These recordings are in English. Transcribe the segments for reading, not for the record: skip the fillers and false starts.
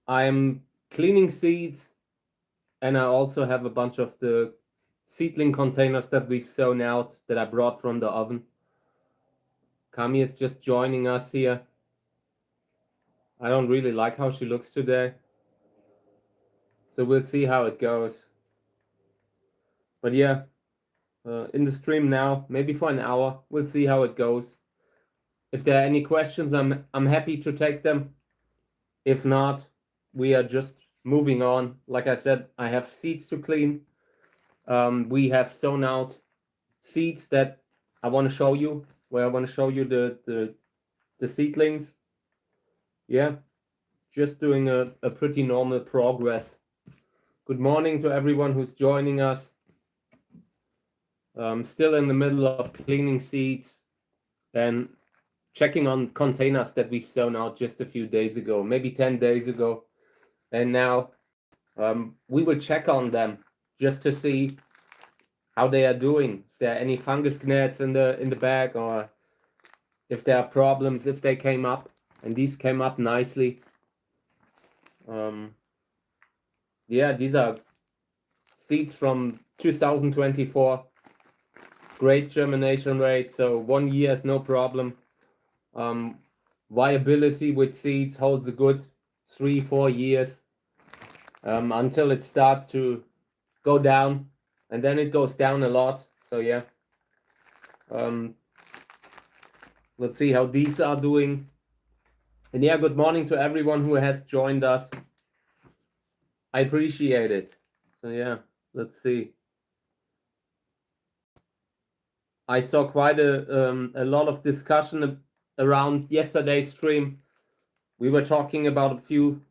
I'm cleaning seeds, and I also have a bunch of the seedling containers that we've sown out that I brought from the oven. Kami is just joining us here. I don't really like how she looks today, so we'll see how it goes. But yeah, in the stream now, maybe for an hour. We'll see how it goes. If there are any questions, I'm happy to take them. If not, we are just moving on. Like I said, I have seeds to clean. We have sown out seeds that I want to show you, where I want to show you the seedlings. Yeah, just doing a pretty normal progress. Good morning to everyone who's joining us. Still in the middle of cleaning seeds and checking on containers that we've sown out just a few days ago, maybe 10 days ago. And now we will check on them just to see how they are doing. If there are any fungus gnats in the bag, or if there are problems, if they came up. And these came up nicely. Yeah, these are seeds from 2024. Great germination rate, so 1 year is no problem. Viability with seeds holds a good 3-4 years until it starts to go down, and then it goes down a lot. So yeah, let's see how these are doing. And yeah, good morning to everyone who has joined us. I appreciate it. So yeah, let's see. I saw quite a lot of discussion around yesterday's stream. We were talking about a few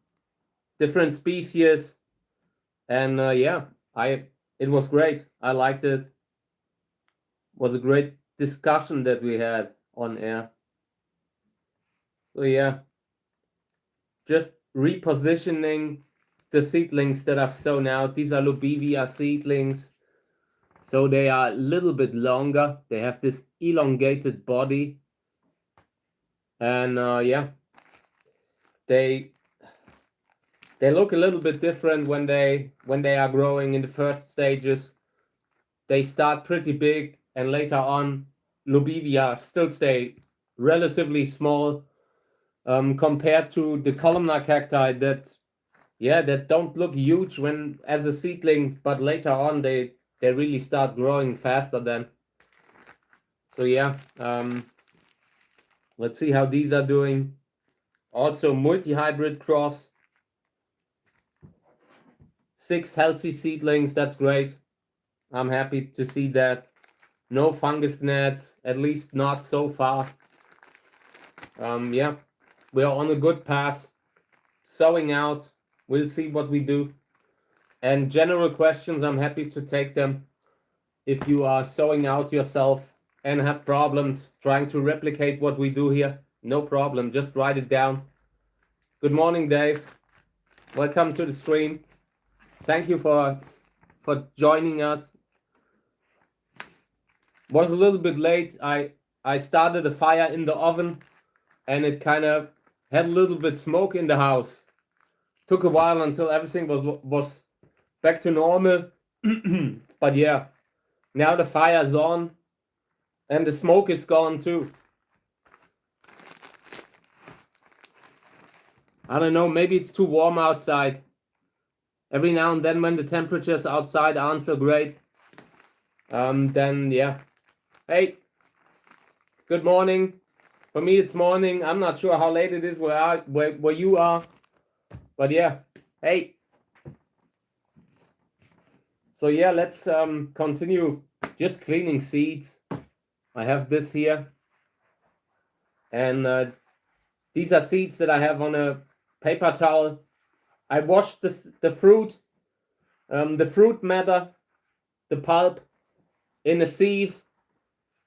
different species, and yeah, it was great. I liked it. It was a great discussion that we had on air. So yeah, just repositioning the seedlings that I've sown out. These are Lobivia seedlings. So they are a little bit longer. They have this elongated body. And yeah, they look a little bit different when they are growing in the first stages. They start pretty big, and later on, Lobivia still stay relatively small compared to the columnar cacti that don't look huge when as a seedling, but later on they really start growing faster then. So yeah, let's see how these are doing. Also multi-hybrid cross. 6 healthy seedlings, that's great. I'm happy to see that. No fungus gnats, at least not so far. Yeah, we are on a good path. Sowing out, we'll see what we do. And general questions, I'm happy to take them. If you are sowing out yourself and have problems trying to replicate what we do here, no problem, just write it down. Good morning, Dave. Welcome to the stream. Thank you for joining us. Was a little bit late. I started a fire in the oven, and it kind of had a little bit smoke in the house. Took a while until everything was back to normal. But yeah, now the fire's on and the smoke is gone too. I don't know, maybe it's too warm outside. Every now and then when the temperatures outside aren't so great, then yeah. Hey, good morning. For me it's morning. I'm not sure how late it is where you are. But yeah, hey. So yeah, let's continue just cleaning seeds. I have this here. And these are seeds that I have on a paper towel. I washed the fruit matter, the pulp, in a sieve,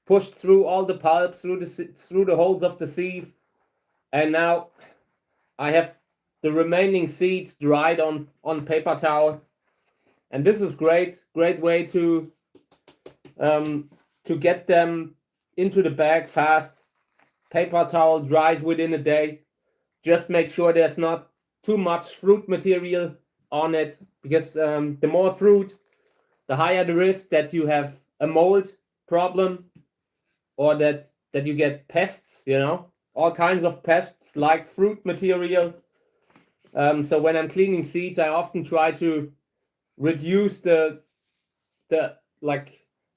pushed through all the pulp through the holes of the sieve, and now I have the remaining seeds dried on paper towel, and this is great way to get them into the bag fast. Paper towel dries within a day. Just make sure there's not too much fruit material on it, because the more fruit, the higher the risk that you have a mold problem, or that you get pests, you know, all kinds of pests like fruit material. So when I'm cleaning seeds, I often try to reduce the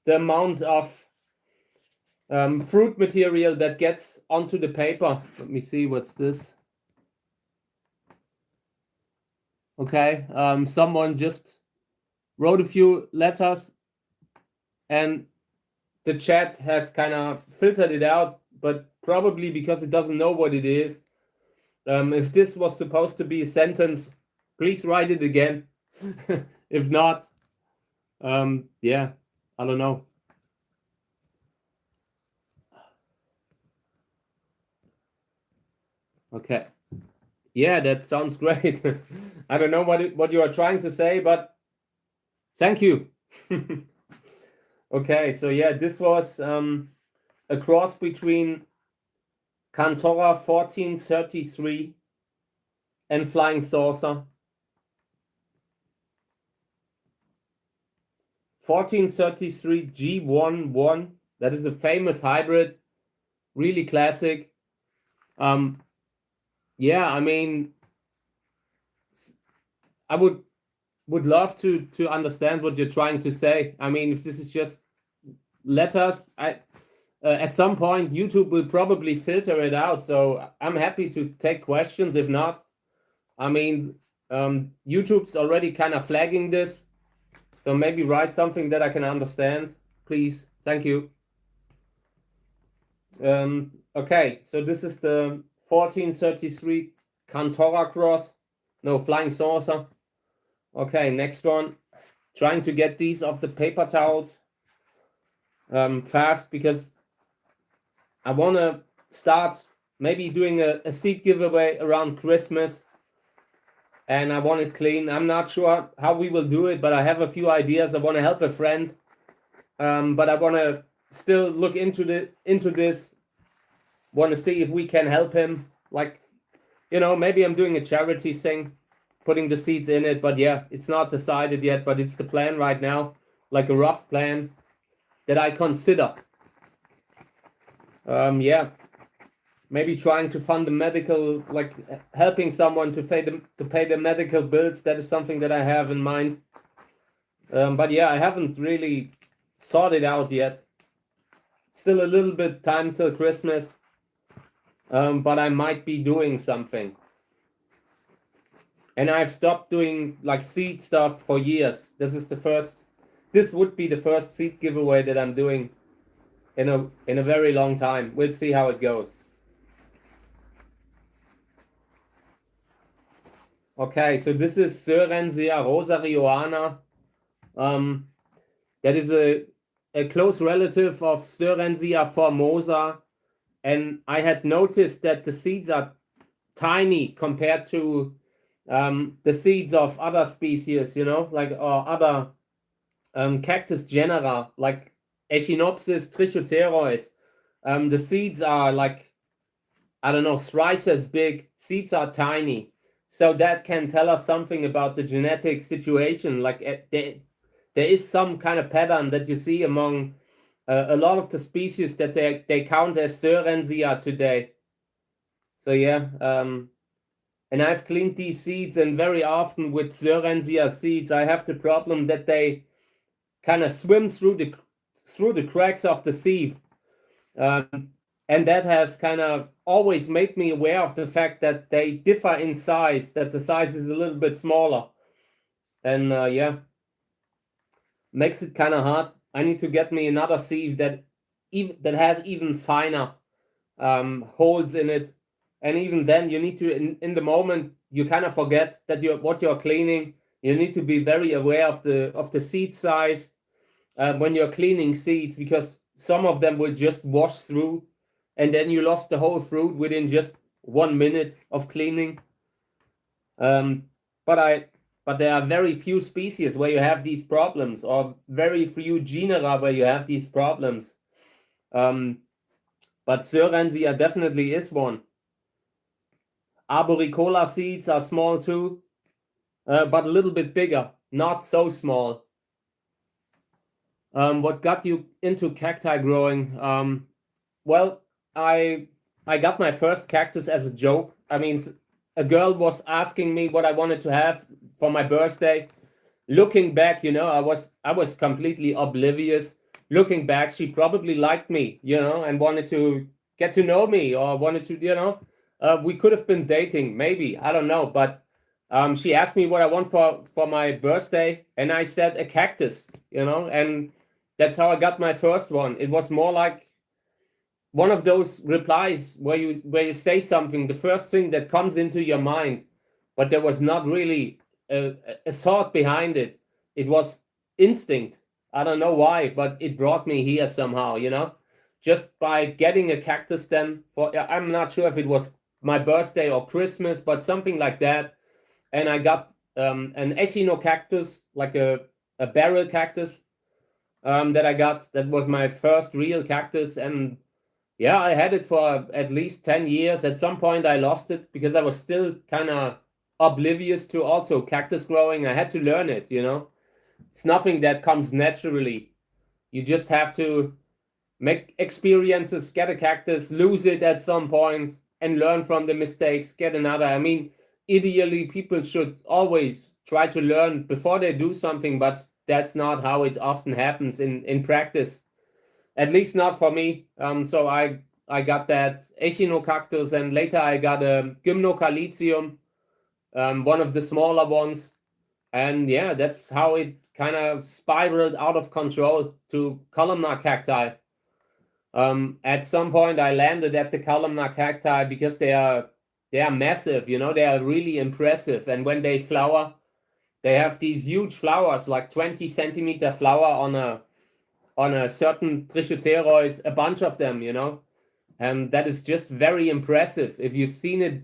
amount of fruit material that gets onto the paper. Let me see, what's this? Okay, someone just wrote a few letters and the chat has kind of filtered it out, but probably because it doesn't know what it is. If this was supposed to be a sentence, please write it again. If not, yeah, I don't know. Okay. Yeah, that sounds great. I don't know what you are trying to say, but thank you. Okay, so yeah, this was a cross between Cantora 1433 and Flying Saucer. 1433 G11, that is a famous hybrid, really classic. Yeah, I mean, I would love to understand what you're trying to say. I mean, if this is just letters, at some point YouTube will probably filter it out, so I'm happy to take questions. If not, I mean, YouTube's already kind of flagging this, so maybe write something that I can understand, please. Thank you. Okay, so this is the 1433 Cantora cross. No, Flying Saucer. Okay, next one. Trying to get these off the paper towels fast, because I want to start maybe doing a seed giveaway around Christmas, and I want it clean. I'm not sure how we will do it, but I have a few ideas. I want to help a friend, but I want to still look into this. Want to see if we can help him. Like, you know, maybe I'm doing a charity thing, putting the seeds in it. But yeah, it's not decided yet. But it's the plan right now, like a rough plan that I consider. Yeah, maybe trying to fund the medical, like helping someone to pay the medical bills. That is something that I have in mind. But yeah, I haven't really sorted out yet. Still a little bit time till Christmas. But I might be doing something. And I've stopped doing like seed stuff for years. This would be the first seed giveaway that I'm doing in a very long time. We'll see how it goes. Okay, so this is Sowing rosarioana. That is a close relative of Sowing formosa. And I had noticed that the seeds are tiny compared to the seeds of other species, you know, like other cactus genera, like Echinopsis, trichocereus. The seeds are like, I don't know, thrice as big. Seeds are tiny. So that can tell us something about the genetic situation. Like there is some kind of pattern that you see among a lot of the species that they count as Sowing today. So yeah, and I've cleaned these seeds, and very often with Sowing seeds, I have the problem that they kind of swim through the cracks of the sieve, and that has kind of always made me aware of the fact that they differ in size, that the size is a little bit smaller, and yeah, makes it kind of hard. I need to get me another sieve that has even finer holes in it. And even then, you need to, in the moment, you kind of forget that what you're cleaning. You need to be very aware of the seed size when you're cleaning seeds, because some of them will just wash through, and then you lost the whole fruit within just 1 minute of cleaning. But there are very few species where you have these problems, or very few genera where you have these problems. But Sowing definitely is one. Arboricola seeds are small too, but a little bit bigger, not so small. What got you into cacti growing? Well, I got my first cactus as a joke. I mean, a girl was asking me what I wanted to have for my birthday. Looking back, I was completely oblivious. Looking back, she probably liked me, and wanted to get to know me, or wanted to, we could have been dating, maybe, I don't know. But she asked me what I want for my birthday, and I said a cactus, and that's how I got my first one. It was more like one of those replies where you say something, the first thing that comes into your mind, but there was not really a thought behind it. It was instinct. I don't know why, but it brought me here somehow, just by getting a cactus. Then I'm not sure if it was my birthday or Christmas, but something like that. And I got an echinocactus, like a barrel cactus, that I got. That was my first real cactus. And yeah, I had it for at least 10 years. At some point, I lost it because I was still kind of oblivious to also cactus growing. I had to learn it, It's nothing that comes naturally. You just have to make experiences, get a cactus, lose it at some point, and learn from the mistakes, get another. I mean, ideally, people should always try to learn before they do something, but that's not how it often happens in practice. At least not for me. So I got that echinocactus, and later I got a gymnocalcium, one of the smaller ones. And yeah, that's how it kind of spiraled out of control to columnar cacti. At some point, I landed at the columnar cacti because they are massive. They are really impressive, and when they flower, they have these huge flowers, like 20-centimeter flower on a certain trichocerois, a bunch of them, and that is just very impressive. If you've seen it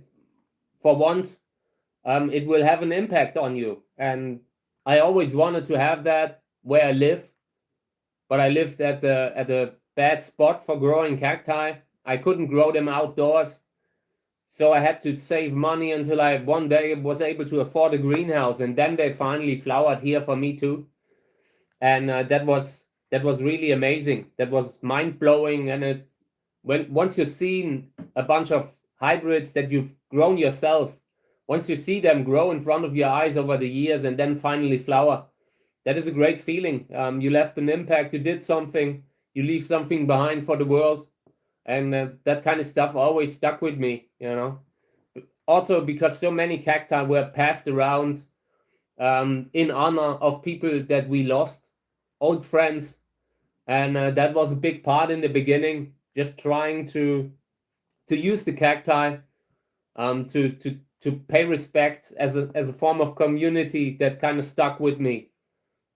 for once, it will have an impact on you. And I always wanted to have that where I live, but I lived at a bad spot for growing cacti. I couldn't grow them outdoors, so I had to save money until I one day was able to afford a greenhouse, and then they finally flowered here for me too. And that was really amazing. That was mind-blowing. And once you've seen a bunch of hybrids that you've grown yourself, once you see them grow in front of your eyes over the years and then finally flower, that is a great feeling. You left an impact, you did something, you leave something behind for the world. And that kind of stuff always stuck with me, Also because so many cacti were passed around in honor of people that we lost, old friends. And that was a big part in the beginning, just trying to use the cacti to pay respect as a form of community. That kind of stuck with me,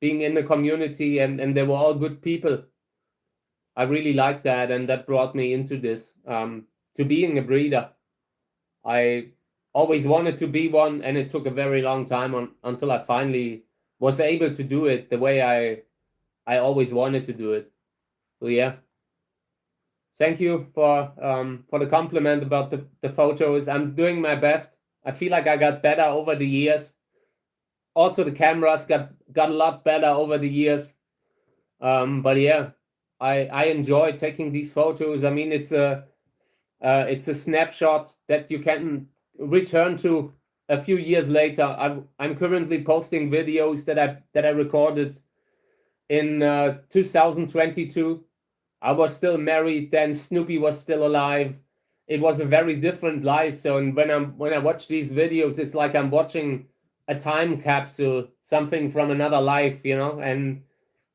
being in the community, and they were all good people. I really liked that, and that brought me into this, to being a breeder. I always wanted to be one, and it took a very long time until I finally was able to do it the way I always wanted to do it. So yeah. Thank you for the compliment about the photos. I'm doing my best. I feel like I got better over the years. Also, the cameras got a lot better over the years. But yeah, I enjoy taking these photos. I mean, it's a snapshot that you can return to a few years later. I'm currently posting videos that I recorded in 2022. I was still married then. Snoopy was still alive. It was a very different life. So, and when I watch these videos, it's like I'm watching a time capsule, something from another life, And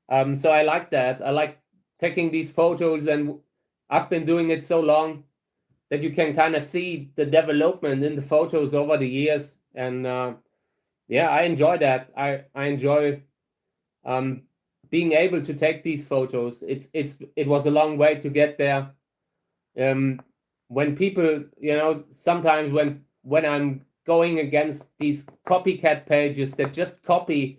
so I like that. I like taking these photos, and I've been doing it so long that you can kind of see the development in the photos over the years. And yeah, I enjoy that. I enjoy being able to take these photos. It was a long way to get there. When people, sometimes when I'm going against these copycat pages that just copy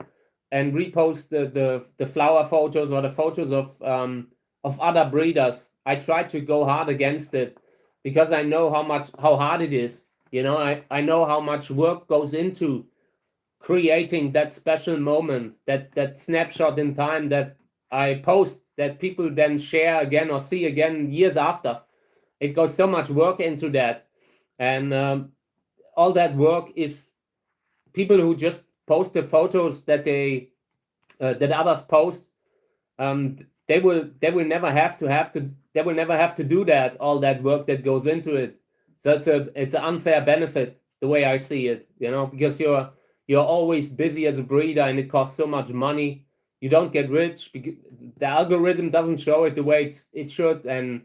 and repost the flower photos or the photos of other breeders, I try to go hard against it, because I know how hard it is You know, I know how much work goes into creating that special moment, that snapshot in time that I post, that people then share again or see again years after. It goes so much work into that, and all that work is people who just post the photos that that others post. They will never have to they will never have to do that, all that work that goes into it. So it's an unfair benefit, the way I see it, you know, because you're always busy as a breeder and it costs so much money. You don't get rich because the algorithm doesn't show it the way it should, and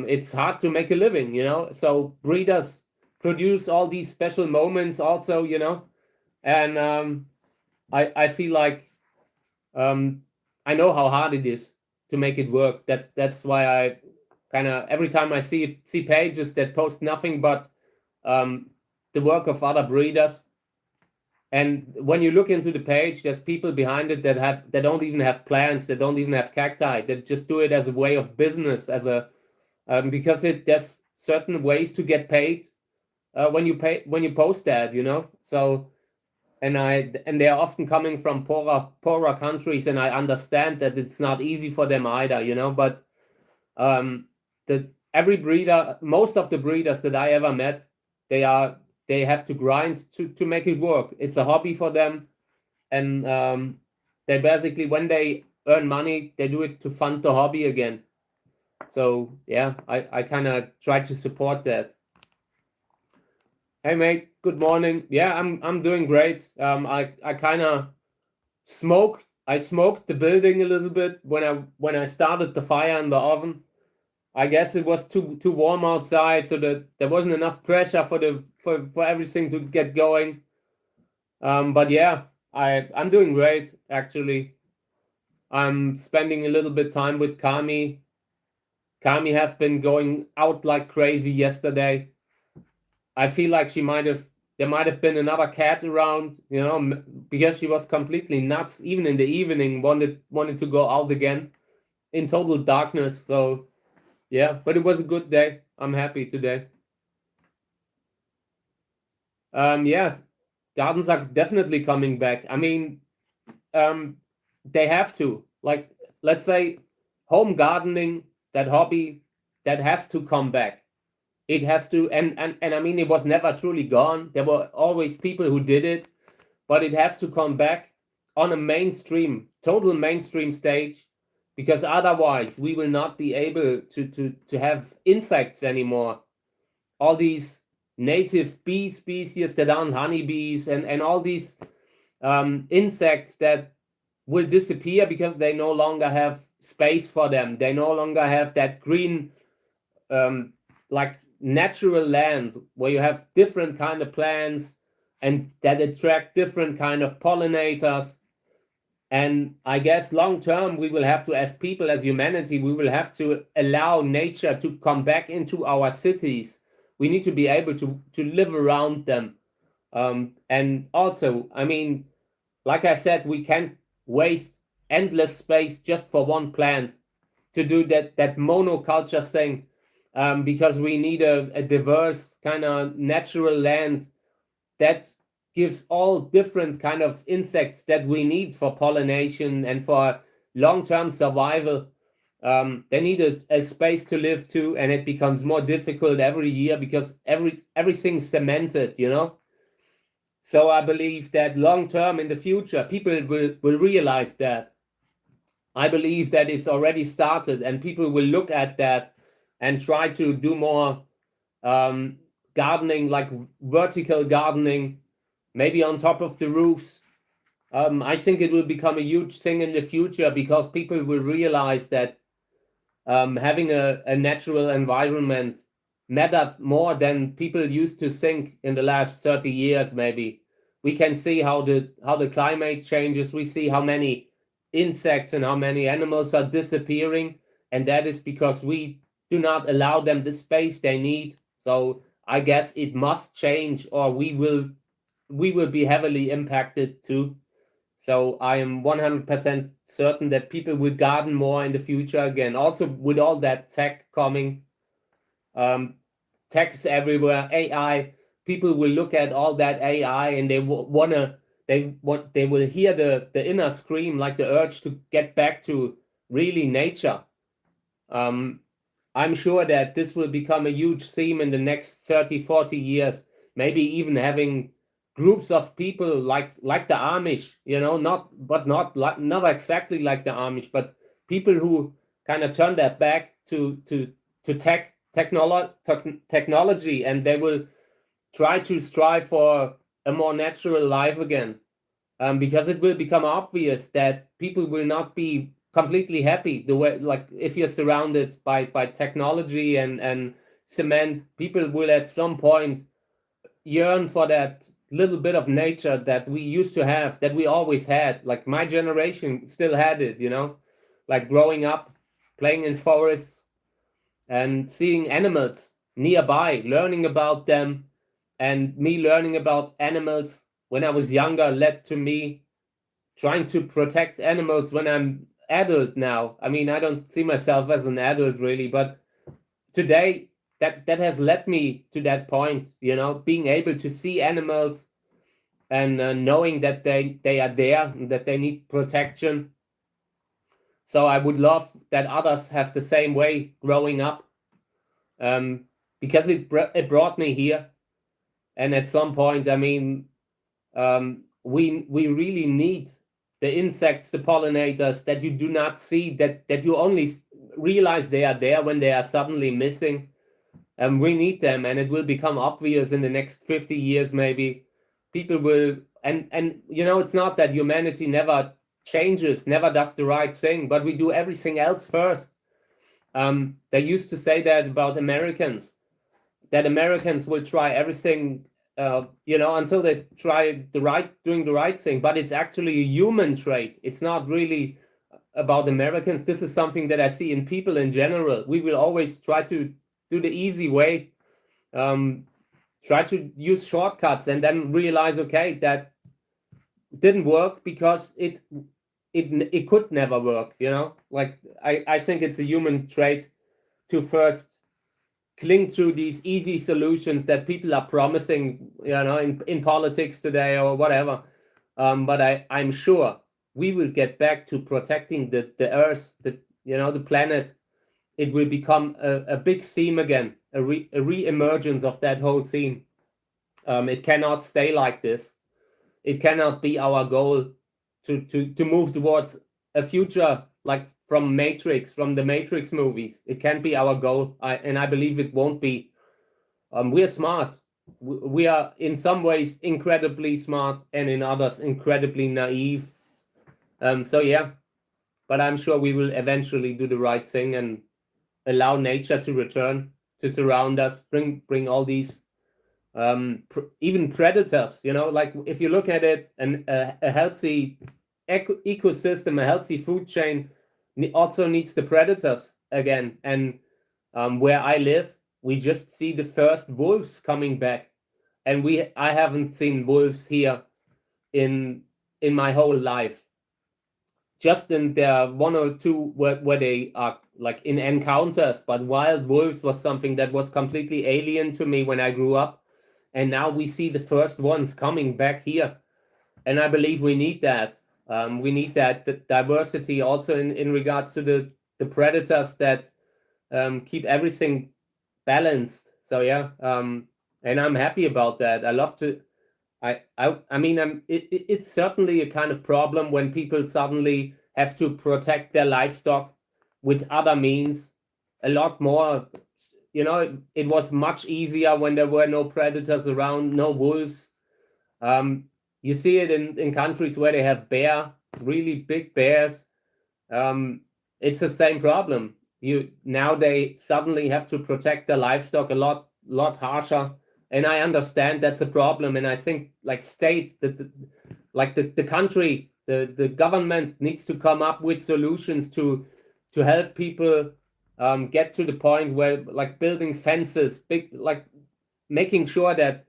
it's hard to make a living, you know. So breeders produce all these special moments also, you know, and I feel like I know how hard it is to make it work. That's why I kind of every time I see pages that post nothing but the work of other breeders, and when you look into the page, there's people behind it that don't even have plants, that don't even have cacti, that just do it as a way of business, as a because there's certain ways to get paid when you post that, you know. So and they are often coming from poorer countries, and I understand that it's not easy for them either, you know. But every breeder, most of the breeders that I ever met, they have to grind to make it work. It's a hobby for them, and they basically, when they earn money, they do it to fund the hobby again. So yeah, I kind of try to support that. Hey mate, good morning. Yeah, I'm doing great. I kind of smoked the building a little bit when I started the fire in the oven. I guess it was too warm outside, so that there wasn't enough pressure for everything to get going. But yeah, I'm doing great actually. I'm spending a little bit time with Kami. Kami has been going out like crazy yesterday. I feel like there might have been another cat around, you know, because she was completely nuts. Even in the evening, wanted to go out again in total darkness. So yeah, but it was a good day. I'm happy today. Yes, gardens are definitely coming back. I mean, they have to. Like, let's say, home gardening, that hobby, that has to come back. It has to, and I mean, it was never truly gone. There were always people who did it, but it has to come back on a total mainstream stage, because otherwise we will not be able to have insects anymore. All these native bee species that aren't honeybees, and all these insects that will disappear because they no longer have space for them. They no longer have that green, like natural land where you have different kind of plants and that attract different kind of pollinators. And I guess long term, we will have to, as people, as humanity, we will have to allow nature to come back into our cities. We need to be able to live around them. And also, I mean, like I said, we can't waste endless space just for one plant to do that monoculture thing, because we need a diverse kind of natural land that gives all different kind of insects that we need for pollination and for long-term survival. They need a space to live too, and it becomes more difficult every year because everything's cemented, you know. So I believe that long term in the future, people will realize that. I believe that it's already started, and people will look at that and try to do more gardening, like vertical gardening, maybe on top of the roofs. I think it will become a huge thing in the future because people will realize that having a natural environment mattered more than people used to think in the last 30 years. Maybe we can see how the climate changes. We see how many insects and how many animals are disappearing, and that is because we do not allow them the space they need. So I guess it must change, or we will be heavily impacted too. So I am 100% certain that people will garden more in the future again. Also, with all that tech coming, tech is everywhere, AI. people will look at all that AI and they will hear the inner scream, like the urge to get back to really nature. I'm sure that this will become a huge theme in the next 30, 40 years, maybe even having groups of people like the Amish, not exactly like the Amish, but people who kind of turn their back to technology, and they will try to strive for a more natural life again. Because it will become obvious that people will not be completely happy the way, like if you're surrounded by technology and cement, people will at some point yearn for that little bit of nature that we used to have, that we always had. Like my generation still had it, like growing up, playing in forests and seeing animals nearby, learning about them, and me learning about animals when I was younger led to me trying to protect animals when I'm adult now. I mean, I don't see myself as an adult really, but today that has led me to that point, being able to see animals and knowing that they are there and that they need protection. So I would love that others have the same way growing up, because it brought me here. And at some point, I mean, we really need the insects, the pollinators that you do not see, that you only realize they are there when they are suddenly missing. And we need them, and it will become obvious in the next 50 years maybe. People will, and it's not that humanity never changes, never does the right thing, but we do everything else first. They used to say that about Americans, that Americans will try everything, until they try doing the right thing. But it's actually a human trait. It's not really about Americans. This is something that I see in people in general. We will always try to do the easy way, try to use shortcuts, and then realize, okay, that didn't work because it could never work. Like I think it's a human trait to first cling to these easy solutions that people are promising, in politics today or whatever. But I'm sure we will get back to protecting the earth, the planet. It will become a big theme again, a re-emergence of that whole theme. It cannot stay like this. It cannot be our goal to move towards a future like from the Matrix movies. It can't be our goal, and I believe it won't be. We are smart. We are in some ways incredibly smart, and in others incredibly naive. So yeah, but I'm sure we will eventually do the right thing and allow nature to return to surround us. Bring all these even predators. Like if you look at it, and a healthy ecosystem, a healthy food chain also needs the predators again. And where I live, we just see the first wolves coming back, and I haven't seen wolves here in my whole life. Just in there one or two where they are like in encounters, but wild wolves was something that was completely alien to me when I grew up, and now we see the first ones coming back here, and I believe we need that. We need that diversity also in regards to the predators that keep everything balanced. So yeah, and I'm happy about that. I love to. I mean, it's certainly a kind of problem when people suddenly have to protect their livestock with other means a lot more. It was much easier when there were no predators around, no wolves. You see it in countries where they have really big bears. It's the same problem. Now they suddenly have to protect their livestock a lot harsher, and I understand that's a problem. And I think like the country, the government needs to come up with solutions to help people get to the point where like building fences, like making sure that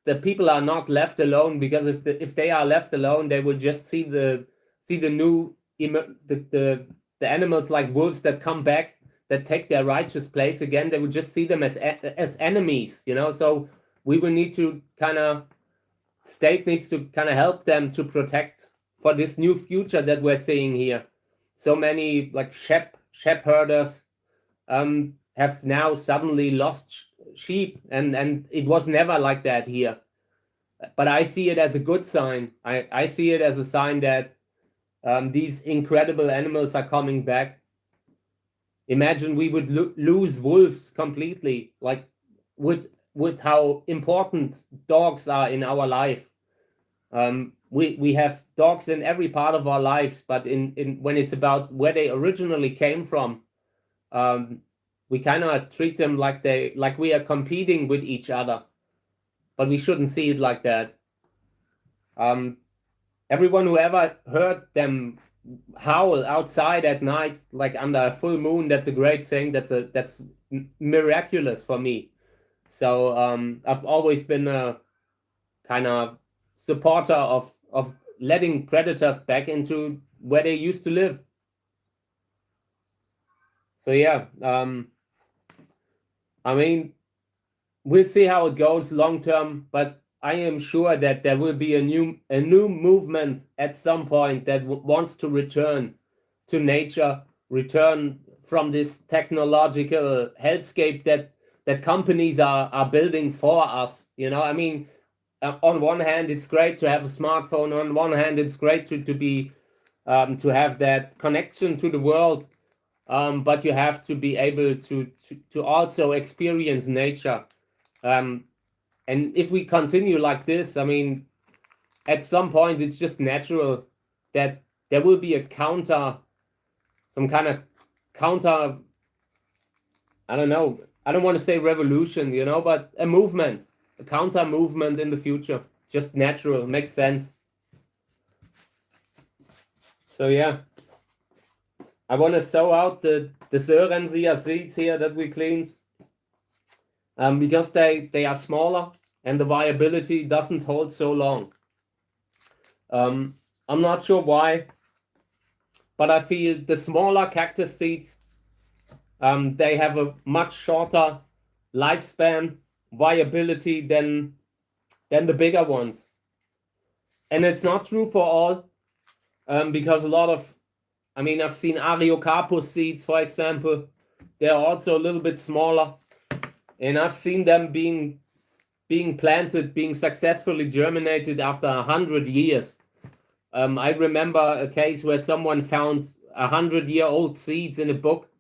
the people are not left alone, because if they are left alone, they will just see the new the animals like wolves that come back, that take their righteous place again. They will just see them as enemies, So we will need to state needs to help them to protect for this new future that we're seeing here. So many like shepherders have now suddenly lost sheep, and it was never like that here. But I see it as a good sign. I see it as a sign that these incredible animals are coming back. Imagine we would lose wolves completely, like with how important dogs are in our life. We have dogs in every part of our lives, but in when it's about where they originally came from, we treat them like we are competing with each other, but we shouldn't see it like that. Everyone who ever heard them howl outside at night, like under a full moon, that's a great thing. That's miraculous for me. So I've always been a supporter of letting predators back into where they used to live. So yeah, I mean, we'll see how it goes long term, but I am sure that there will be a new movement at some point that wants to return to nature, return from this technological hellscape that companies are building for us. I mean, on one hand, it's great to have a smartphone. On one hand, it's great to be to have that connection to the world. But you have to be able to also experience nature. And if we continue like this, I mean, at some point it's just natural that there will be some kind of counter, I don't know, I don't want to say revolution, but a movement, a counter movement in the future. Just natural, makes sense. So yeah, I want to sow out the Sörensia seeds here that we cleaned. Because they are smaller and the viability doesn't hold so long. I'm not sure why, but I feel the smaller cactus seeds, they have a much shorter lifespan, viability than the bigger ones. And it's not true for all, because a lot of, I mean, I've seen Ariocarpus seeds, for example. They're also a little bit smaller. And I've seen them being planted, being successfully germinated after 100 years. I remember a case where someone found 100-year-old seeds in a book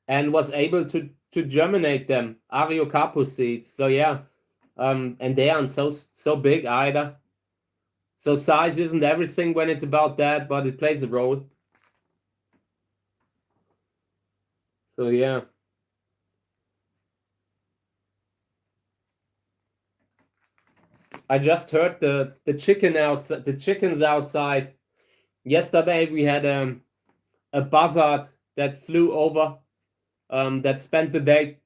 and was able to germinate them, Ariocarpus seeds. So yeah, and they aren't so big either. So size isn't everything when it's about that, but it plays a role. So yeah. I just heard the chickens outside. Yesterday we had a buzzard that flew over, that spent the day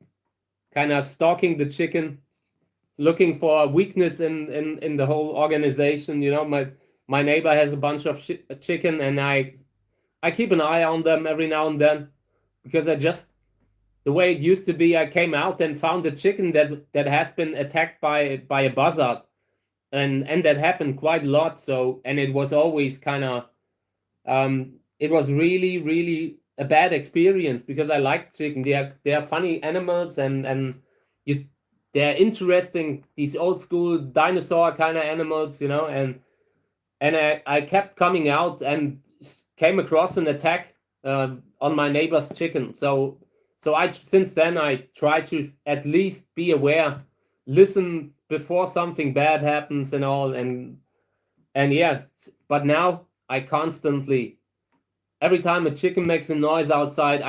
kind of stalking the chicken, looking for a weakness in the whole organization. My neighbor has a bunch of chicken, and I keep an eye on them every now and then, because the way it used to be, I came out and found a chicken that has been attacked by a buzzard. And that happened quite a lot. So, and it was always it was really, really a bad experience, because I like chicken. They are funny animals, and they're interesting. These old school dinosaur kind of animals, and I kept coming out and came across an attack on my neighbor's chicken. So since then I try to at least be aware, listen before something bad happens and all, and yeah. But now I constantly, every time a chicken makes a noise outside,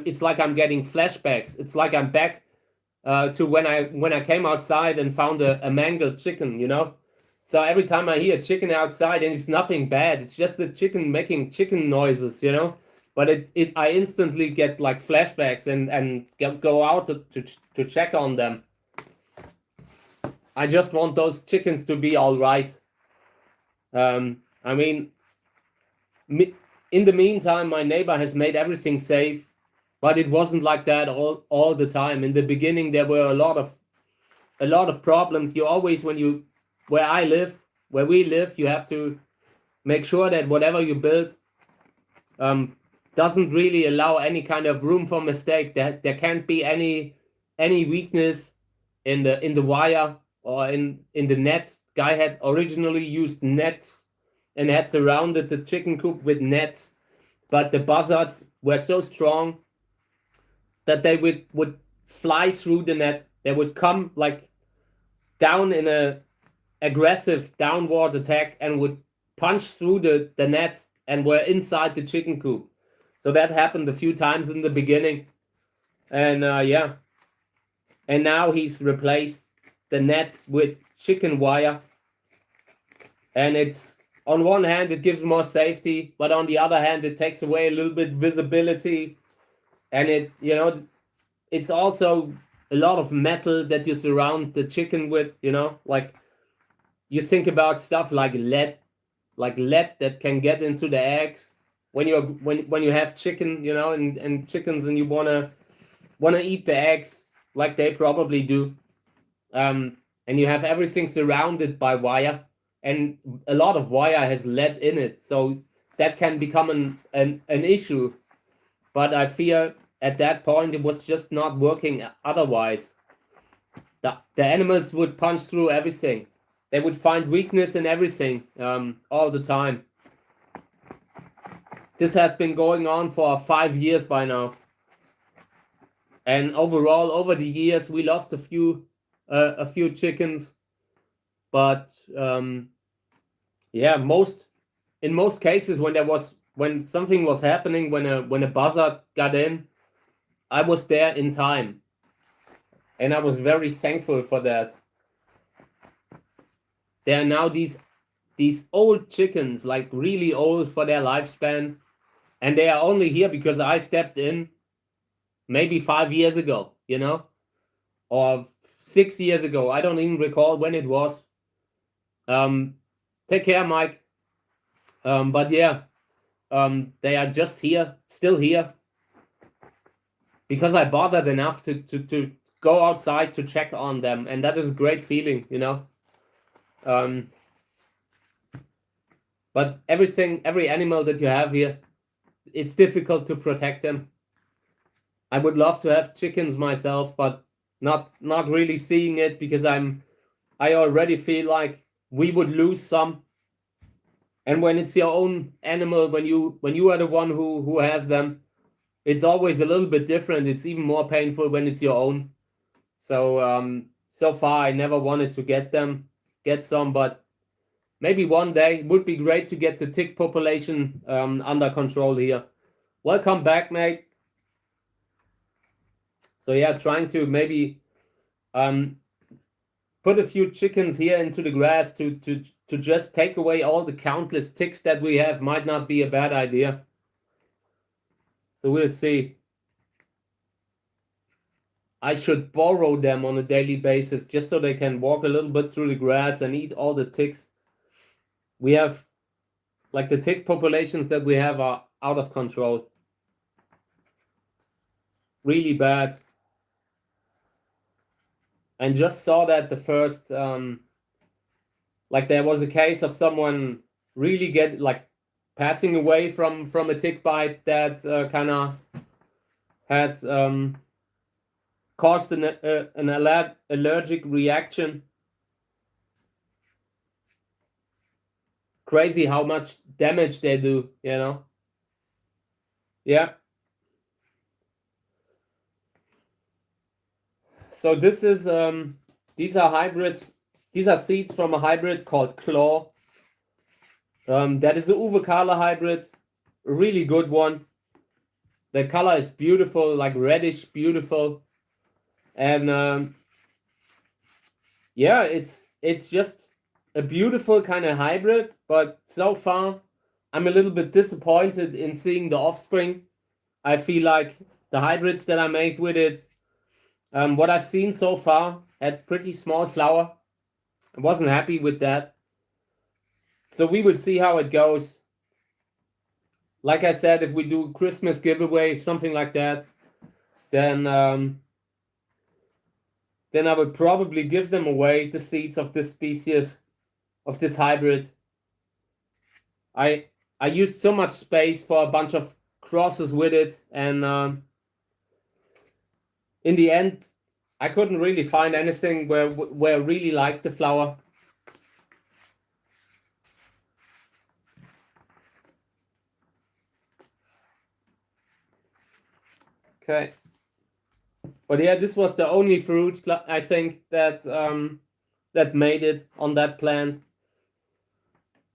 it's like I'm getting flashbacks. It's like I'm back to when I came outside and found a mangled chicken, So every time I hear a chicken outside, and it's nothing bad, it's just the chicken making chicken noises, But I instantly get like flashbacks and go out to check on them. I just want those chickens to be all right. I mean, in the meantime, my neighbor has made everything safe, but it wasn't like that all the time. In the beginning, there were a lot of a lot of problems. You always, where we live, you have to make sure that whatever you build doesn't really allow any kind of room for mistake. That there can't be any weakness in the wire or in the net. Guy had originally used nets and had surrounded the chicken coop with nets, but the buzzards were so strong that they would fly through the net. They would come like down in a aggressive downward attack and would punch through the net and were inside the chicken coop. So that happened a few times in the beginning. And yeah. And now he's replaced the nets with chicken wire. And it's, on one hand, it gives more safety, but on the other hand, it takes away a little bit visibility. And it, it's also a lot of metal that you surround the chicken with, like you think about stuff like lead that can get into the eggs when you have chicken, and chickens, and you wanna eat the eggs like they probably do, and you have everything surrounded by wire, and a lot of wire has lead in it, so that can become an issue. But I fear at that point it was just not working otherwise. The animals would punch through everything. They would find weakness in everything all the time. This has been going on for 5 years by now. And overall, over the years, we lost a few chickens. But yeah, in most cases, when something was happening, when a buzzard got in, I was there in time. And I was very thankful for that. There are now these old chickens, like really old for their lifespan, and they are only here because I stepped in maybe 5 years ago, or 6 years ago. I don't even recall when it was. Take care, Mike. But yeah, they are just here, still here, because I bothered enough to go outside to check on them, and that is a great feeling, But every animal that you have here, it's difficult to protect them. I would love to have chickens myself, but not really seeing it, because I already feel like we would lose some. And when it's your own animal, when you are the one who has them, it's always a little bit different. It's even more painful when it's your own. So so far I never wanted to get some, but maybe one day it would be great to get the tick population under control here. Welcome back, mate. So yeah, trying to maybe put a few chickens here into the grass to just take away all the countless ticks that we have might not be a bad idea. So we'll see. I should borrow them on a daily basis just so they can walk a little bit through the grass and eat all the ticks. We have, like, the tick populations that we have are out of control. Really bad. And just saw that the first, like, there was a case of someone really passing away from a tick bite that kind of had caused an allergic reaction. Crazy how much damage they do, Yeah. So this is these are hybrids. These are seeds from a hybrid called Claw. That is a Uwe Kahler hybrid, a really good one. The color is beautiful, like reddish, beautiful, and yeah, it's just a beautiful kind of hybrid. But so far, I'm a little bit disappointed in seeing the offspring. I feel like the hybrids that I made with it, what I've seen so far, had pretty small flower. I wasn't happy with that. So we will see how it goes. Like I said, if we do Christmas giveaway, something like that, then then I would probably give them away, the seeds of this species, of this hybrid. I used so much space for a bunch of crosses with it, and in the end, I couldn't really find anything where I really liked the flower. Okay. But yeah, this was the only fruit I think that that made it on that plant.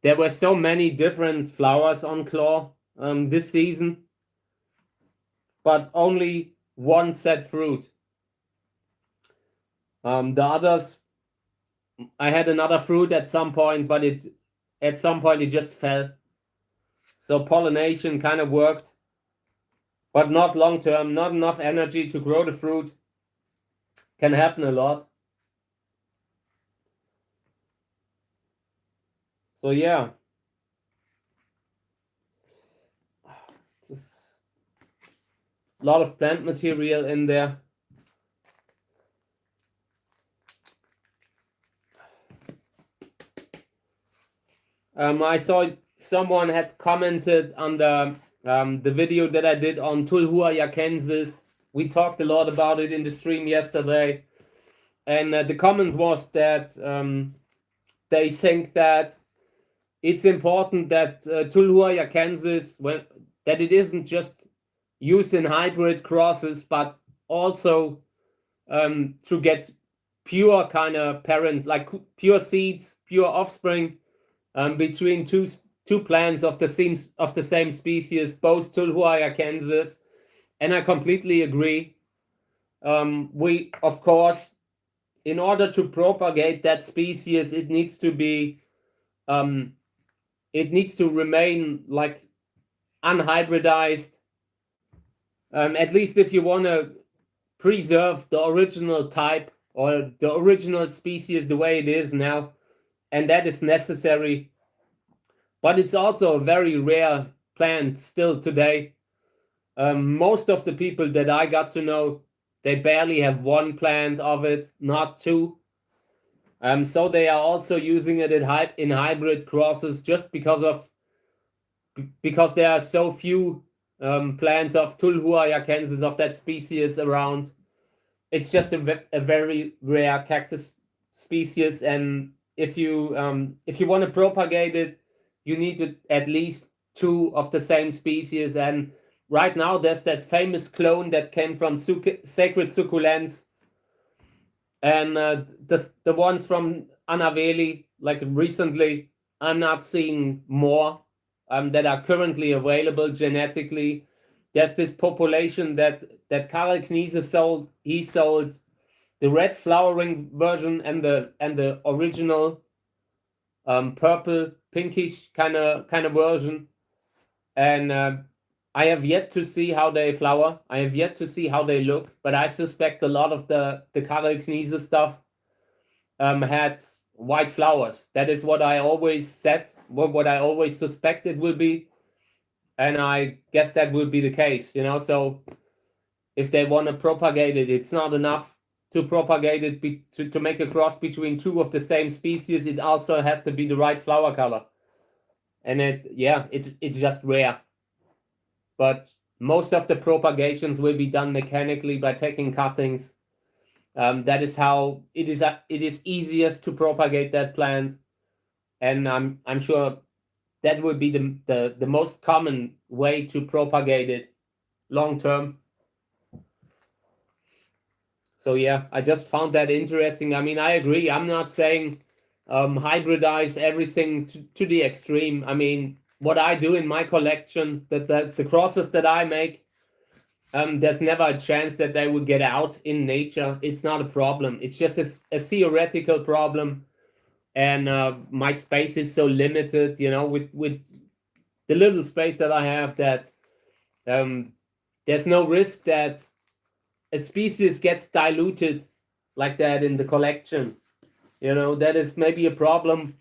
There were so many different flowers on claw this season, but only one set fruit. The others, I had another fruit at some point, but at some point it just fell. So pollination kind of worked, but not long term, not enough energy to grow the fruit. Can happen a lot. So yeah. A lot of plant material in there. I saw someone had commented on the video that I did on Tulhuayakensis. We talked a lot about it in the stream yesterday, and the comment was that they think that it's important that Tulhuayakensis, that it isn't just used in hybrid crosses, but also to get pure kind of parents, like pure seeds, pure offspring between two plants of the same species, both Tulhuayakensis, and I completely agree. We, of course, in order to propagate that species, it needs to be, it needs to remain like unhybridized. At least if you want to preserve the original type or the original species the way it is now, and that is necessary. But it's also a very rare plant still today. Most of the people that I got to know, they barely have one plant of it, not two. So they are also using it in hybrid crosses just because there are so few plants of Tulhuayakensis of that species around. It's just a very rare cactus species, and if you want to propagate it, you need at least two of the same species. And right now there's that famous clone that came from Sacred Succulents, and the ones from Anaveli, like recently, I'm not seeing more that are currently available genetically. There's this population that Karel Kniese sold. He sold the red flowering version and the original purple pinkish kind of version, and I have yet to see how they flower. I have yet to see how they look, but I suspect a lot of the Karel Kniese stuff had white flowers. That is what I always said, what I always suspected will be, and I guess that will be the case, you know. So if they want to propagate it, it's not enough to propagate it to make a cross between two of the same species. It also has to be the right flower color, and it's just rare. But most of the propagations will be done mechanically by taking cuttings. That is how it is easiest to propagate that plant, and I'm sure that would be the most common way to propagate it long term. So yeah, I just found that interesting. I mean, I agree. I'm not saying hybridize everything to the extreme. I mean, what I do in my collection, the crosses that I make, there's never a chance that they will get out in nature. It's not a problem. It's just a theoretical problem, and my space is so limited, you know, with the little space that I have, that there's no risk that a species gets diluted like that in the collection. You know, that is maybe a problem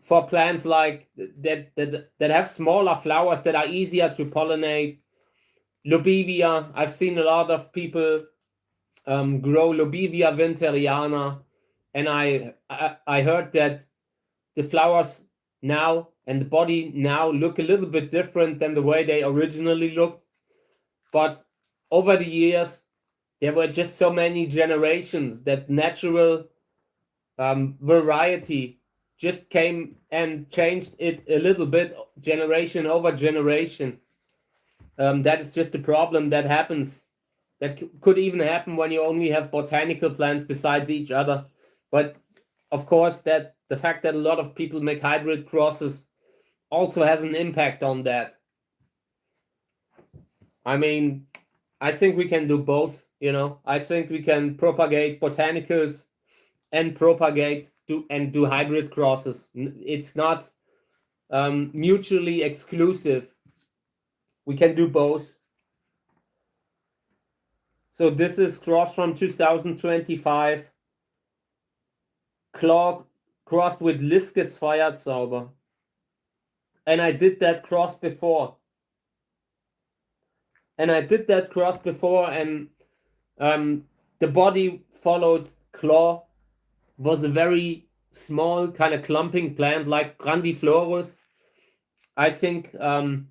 for plants like that have smaller flowers that are easier to pollinate. Lobevia, I've seen a lot of people grow Lobivia winteriana, and I heard that the flowers now and the body now look a little bit different than the way they originally looked. But over the years, there were just so many generations that natural variety just came and changed it a little bit, generation over generation. That is just a problem that happens. That could even happen when you only have botanical plants besides each other. But of course, that the fact that a lot of people make hybrid crosses also has an impact on that. I mean, I think we can do both, you know. I think we can propagate botanicals and do hybrid crosses. It's not mutually exclusive. We can do both. So this is cross from 2025. Claw crossed with Liskes Feuerzauber. And I did that cross before. And the body followed Claw. Was a very small kind of clumping plant like Grandiflorus. I think Claw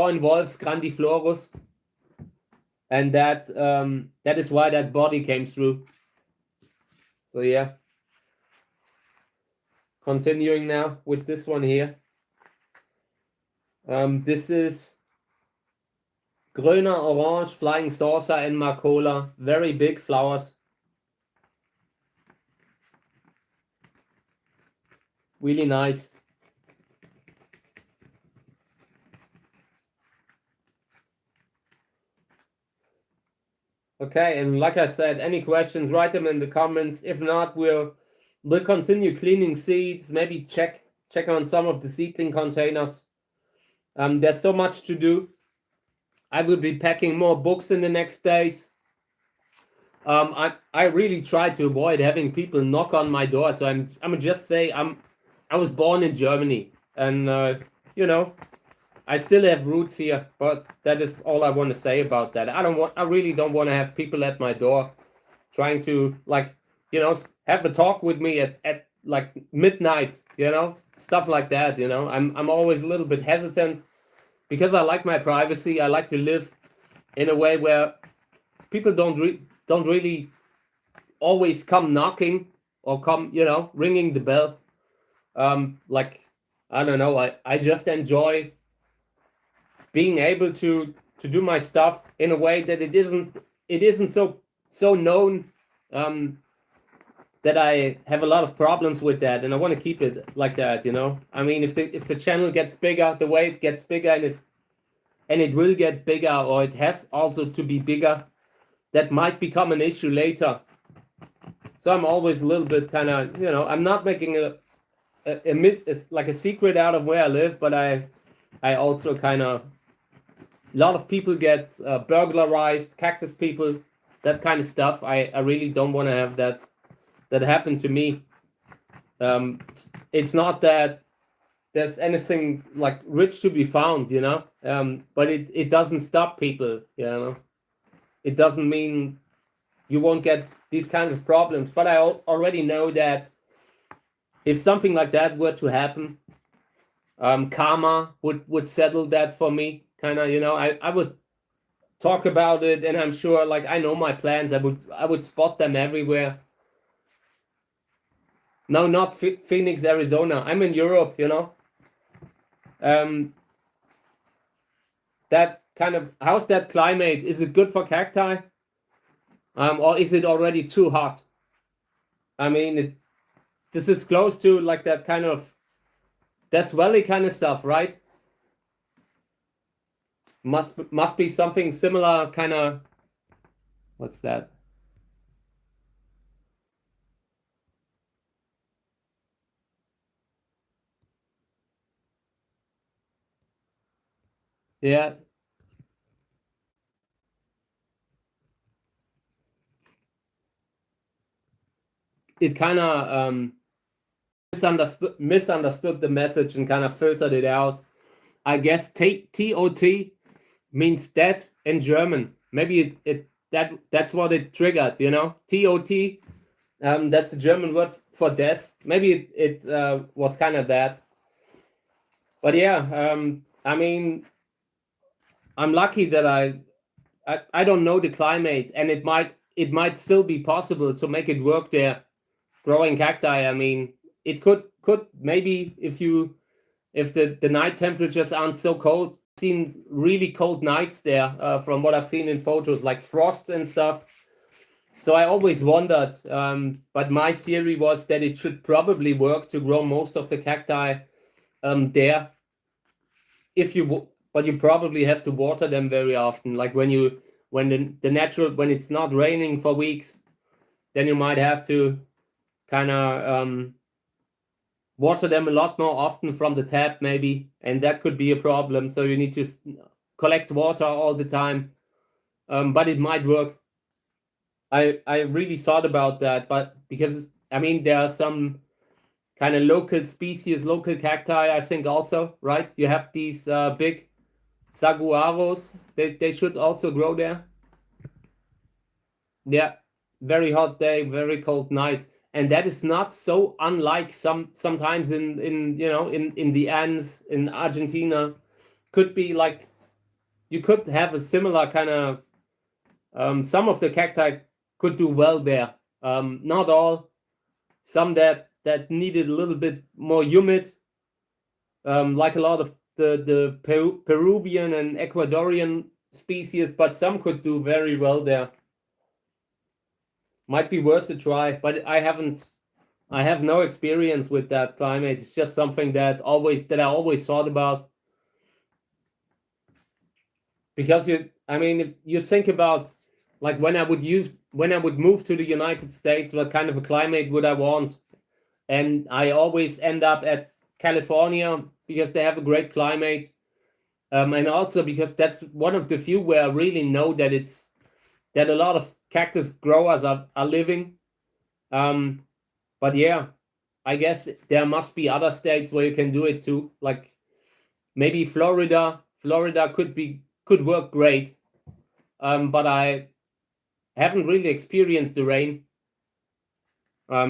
involves Grandiflorus. And that is why that body came through. So yeah. Continuing now with this one here. This is Gröner Orange, Flying Saucer, and Marcola. Very big flowers. Really nice. Okay, and like I said, any questions, write them in the comments. If not, we'll continue cleaning seeds, maybe check on some of the seedling containers. There's so much to do. I will be packing more books in the next days. I really try to avoid having people knock on my door. So I'm gonna just say I was born in Germany, and you know, I still have roots here. But that is all I want to say about that. I really don't want to have people at my door trying to, like, you know, have a talk with me at like midnight, you know, stuff like that. You know, I'm always a little bit hesitant because I like my privacy. I like to live in a way where people don't really always come knocking or come, you know, ringing the bell. Like, I don't know, I just enjoy being able to do my stuff in a way that it isn't so known, that I have a lot of problems with that, and I want to keep it like that, you know. I mean, if the channel gets bigger, the way it gets bigger, and it will get bigger, or it has also to be bigger, that might become an issue later. So I'm always a little bit kind of, you know, I'm not making like a secret out of where I live, but I also kind of, a lot of people get burglarized, cactus people, that kind of stuff. I really don't want to have that happen to me. It's not that there's anything like rich to be found, you know, but it doesn't stop people, you know. It doesn't mean you won't get these kinds of problems, but I already know that if something like that were to happen, karma would settle that for me, kind of, you know. I would talk about it, and I'm sure, like, I know my plans. I would spot them everywhere. No, not Phoenix, Arizona. I'm in Europe, you know. That kind of, how's that climate? Is it good for cacti? Or is it already too hot? I mean, this is close to like that kind of Death Valley kind of stuff, right? Must be something similar, kind of. What's that? Yeah. It kind of misunderstood the message and kind of filtered it out. I guess TOT means dead in German. Maybe that's what it triggered, you know. TOT, that's the German word for death. Maybe it was kind of that. But yeah, I mean, I'm lucky that I don't know the climate, and it might still be possible to make it work there, growing cacti. I mean, it could maybe if the night temperatures aren't so cold. I've seen really cold nights there, from what I've seen in photos, like frost and stuff. So I always wondered, but my theory was that it should probably work to grow most of the cacti there. But you probably have to water them very often. Like when it's not raining for weeks, then you might have to kind of water them a lot more often from the tap, maybe, and that could be a problem. So you need to collect water all the time, but it might work. I really thought about that, but because I mean there are some kind of local species, local cacti, I think also, right? You have these big saguaros. They should also grow there. Yeah, very hot day, very cold night, and that is not so unlike sometimes in you know in the Andes in Argentina. Could be like you could have a similar kind of some of the cacti could do well there. Not all. Some that needed a little bit more humid, like a lot of the Peruvian and Ecuadorian species, but some could do very well there. Might be worth a try, but I have no experience with that climate. It's just something that I always thought about. Because if you think about like when I would move to the United States, what kind of a climate would I want? And I always end up at California because they have a great climate, and also because that's one of the few where I really know that a lot of cactus growers are living. But yeah, I guess there must be other states where you can do it too, like maybe Florida. Florida could work great, but I haven't really experienced the rain.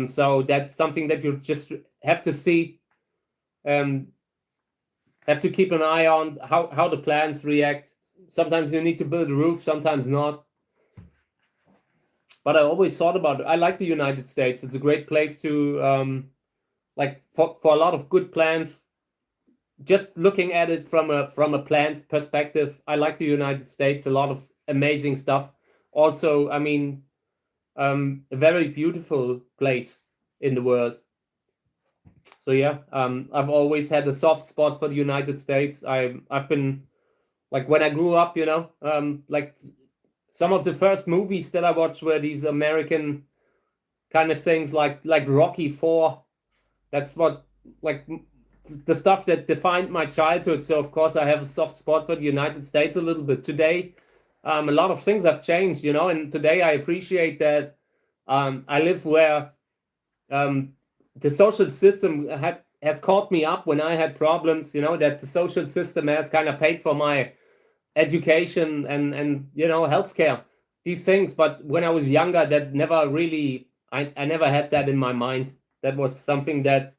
So that's something that you just have to see. Have to keep an eye on how the plants react. Sometimes you need to build a roof, sometimes not. But I always thought about it. I like the United States. It's a great place to like for a lot of good plants. Just looking at it from a plant perspective, I like the United States. A lot of amazing stuff. Also, I mean, a very beautiful place in the world. So yeah, I've always had a soft spot for the United States. I've been like when I grew up, you know, like some of the first movies that I watched were these American kind of things, like Rocky 4. That's what like the stuff that defined my childhood. So of course I have a soft spot for the United States a little bit. Today, a lot of things have changed, you know, and today I appreciate that I live where the social system has caught me up when I had problems, you know, that the social system has kind of paid for my education and you know, healthcare, these things. But when I was younger, that never really, I never had that in my mind. That was something that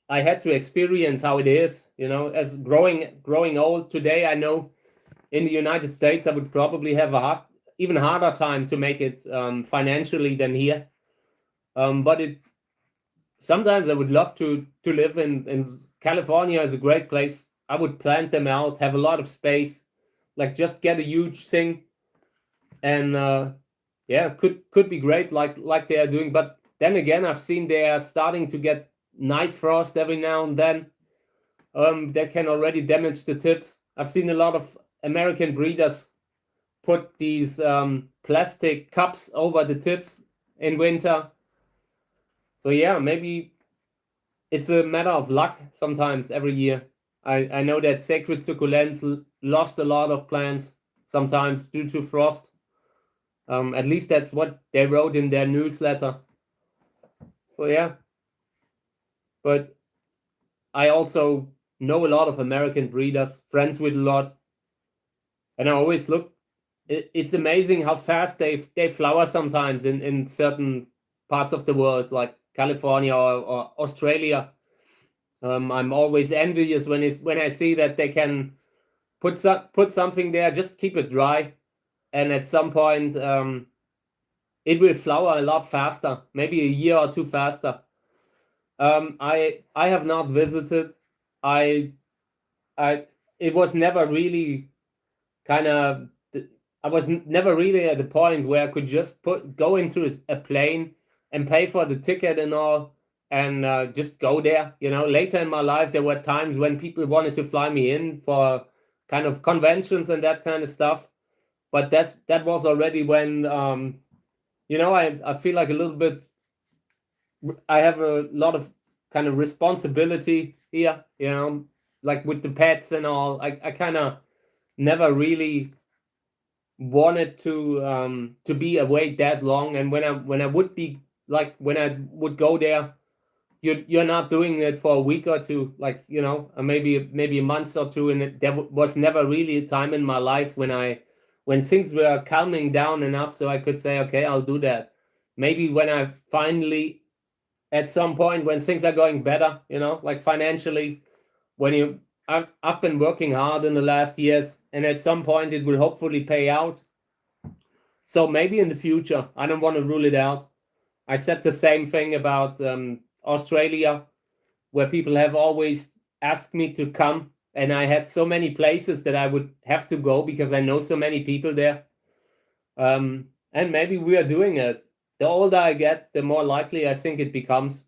I had to experience how it is, you know, as growing old. Today, I know in the United States, I would probably have even harder time to make it financially than here. But sometimes I would love to live in California. Is a great place. I would plant them out, have a lot of space, like just get a huge thing, and yeah, could be great, like they are doing. But then again, I've seen they are starting to get night frost every now and then. That can already damage the tips. I've seen a lot of American breeders put these plastic cups over the tips in winter. So yeah, maybe it's a matter of luck sometimes every year. I know that sacred succulents lost a lot of plants sometimes due to frost. At least that's what they wrote in their newsletter. So yeah, but I also know a lot of American breeders, friends with a lot, and I always look it's amazing how fast they flower sometimes in certain parts of the world, like California or Australia. I'm always envious when I see that they can put something there, just keep it dry, and at some point it will flower a lot faster, maybe a year or two faster. I have not visited. I it was never really kind of. I was never really at the point where I could just go into a plane and pay for the ticket and all, and just go there. You know, later in my life, there were times when people wanted to fly me in for kind of conventions and that kind of stuff. But that was already when I feel like a little bit. I have a lot of kind of responsibility here. You know, like with the pets and all. I kind of never really wanted to be away that long, and when I would be like when I would go there, you're not doing it for a week or two, like maybe a month or two, and there was never really a time in my life when things were calming down enough so I could say, okay, I'll do that. Maybe when I finally, at some point when things are going better, like financially, I've been working hard in the last years, and at some point it will hopefully pay out. So maybe in the future, I don't want to rule it out. I said the same thing about Australia, where people have always asked me to come, and I had so many places that I would have to go because I know so many people there. And maybe we are doing it. The older I get, the more likely I think it becomes.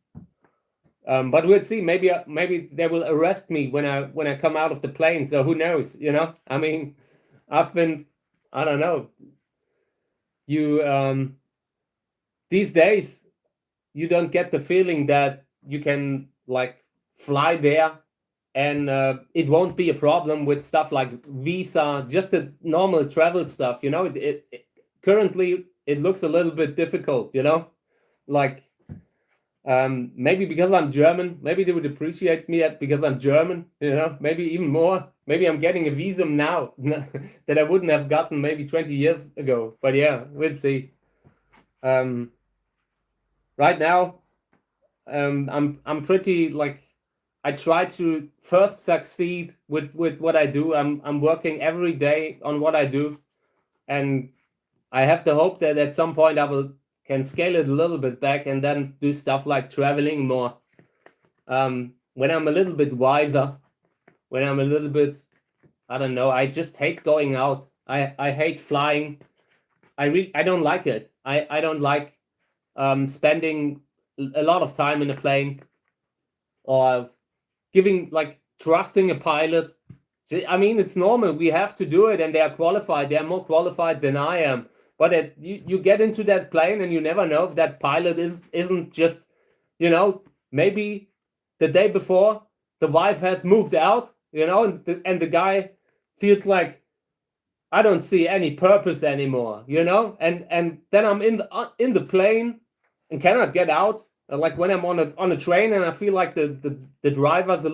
But we'll see. Maybe they will arrest me when I come out of the plane. So who knows? I mean, I don't know. These days you don't get the feeling that you can like fly there, and it won't be a problem with stuff like visa, just the normal travel stuff. Currently it looks a little bit difficult, like maybe because I'm German, maybe they would appreciate me because I'm German, maybe even more. Maybe I'm getting a visa now that I wouldn't have gotten maybe 20 years ago. But yeah, we'll see. Right now, I'm pretty like, I try to first succeed with what I do. I'm working every day on what I do, and I have the hope that at some point I can scale it a little bit back and then do stuff like traveling more. When I'm a little bit wiser, when I'm a little bit, I don't know, I just hate going out. I hate flying. I don't like it. I don't like spending a lot of time in a plane, or trusting a pilot. I mean, it's normal. We have to do it, and they are qualified. They are more qualified than I am. But you get into that plane, and you never know if that pilot isn't just, maybe the day before the wife has moved out, and the guy feels like, I don't see any purpose anymore, and then I'm in the plane and cannot get out. Like when I'm on a train and I feel like the driver's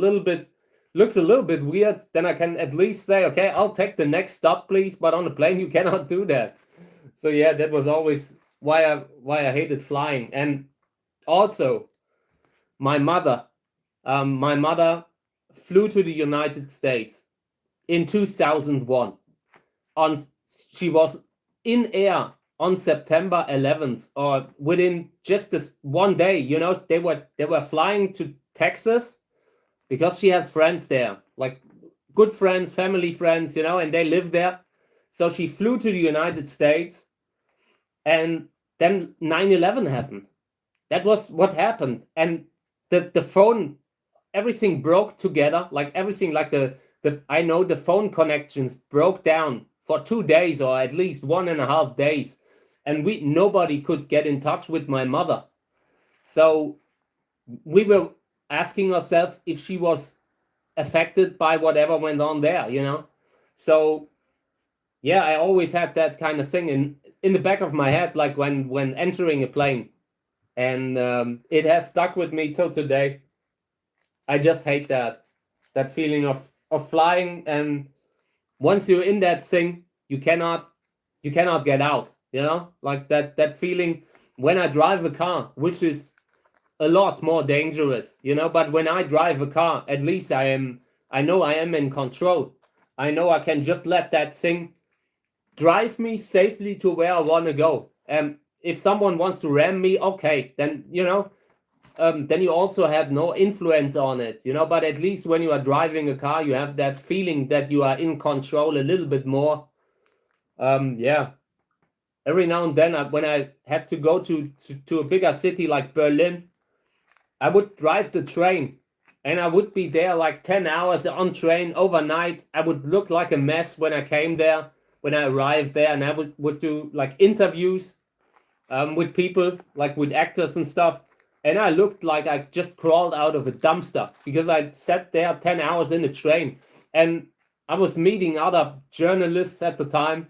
looks a little bit weird, then I can at least say, okay, I'll take the next stop, please. But on the plane, you cannot do that. So yeah, that was always why I hated flying. And also, my mother flew to the United States in 2001. She was in air on September 11th, or within just this one day. They were flying to Texas because she has friends there, like good friends, family friends, and they live there. So she flew to the United States, and then 9/11 happened. That was what happened. And the phone, everything broke together, like everything, like I know the phone connections broke down for 2 days, or at least 1.5 days. And nobody could get in touch with my mother. So we were asking ourselves if she was affected by whatever went on there, So yeah, I always had that kind of thing in the back of my head, like when entering a plane. And it has stuck with me till today. I just hate that feeling of flying. And once you're in that thing, you cannot you cannot get out, you know, like that feeling when I drive a car, which is a lot more dangerous, you know. But when I drive a car, at least I know I am in control. I know I can just let that thing drive me safely to where I want to go. If someone wants to ram me, okay, then, you know, then you also have no influence on it, you know. But at least when you are driving a car, you have that feeling that you are in control a little bit more. Yeah. Every now and then, when I had to go to a bigger city like Berlin, I would drive the train, and I would be there like 10 hours on train overnight. I would look like a mess when I came there, when I arrived there, and I would do like interviews with people, like with actors and stuff. And I looked like I just crawled out of a dumpster because I sat there 10 hours in the train. And I was meeting other journalists at the time,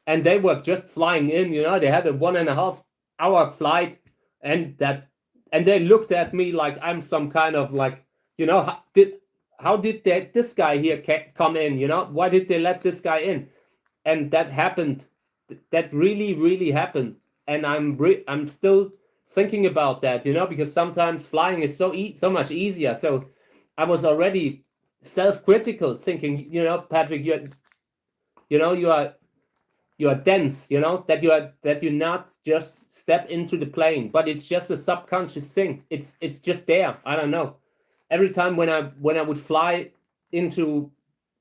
and they were just flying in, you know. They had a 1.5 hour flight, and they looked at me like I'm some kind of, like, you know, how did this guy here come in, you know? Why did they let this guy in? And that happened. That really happened. And I'm still thinking about that, you know, because sometimes flying is so much easier. So I was already self-critical, thinking, you know, Patrick, you are dense, you know, that you not just step into the plane, but it's just a subconscious thing. It's just there. I don't know. Every time when I would fly into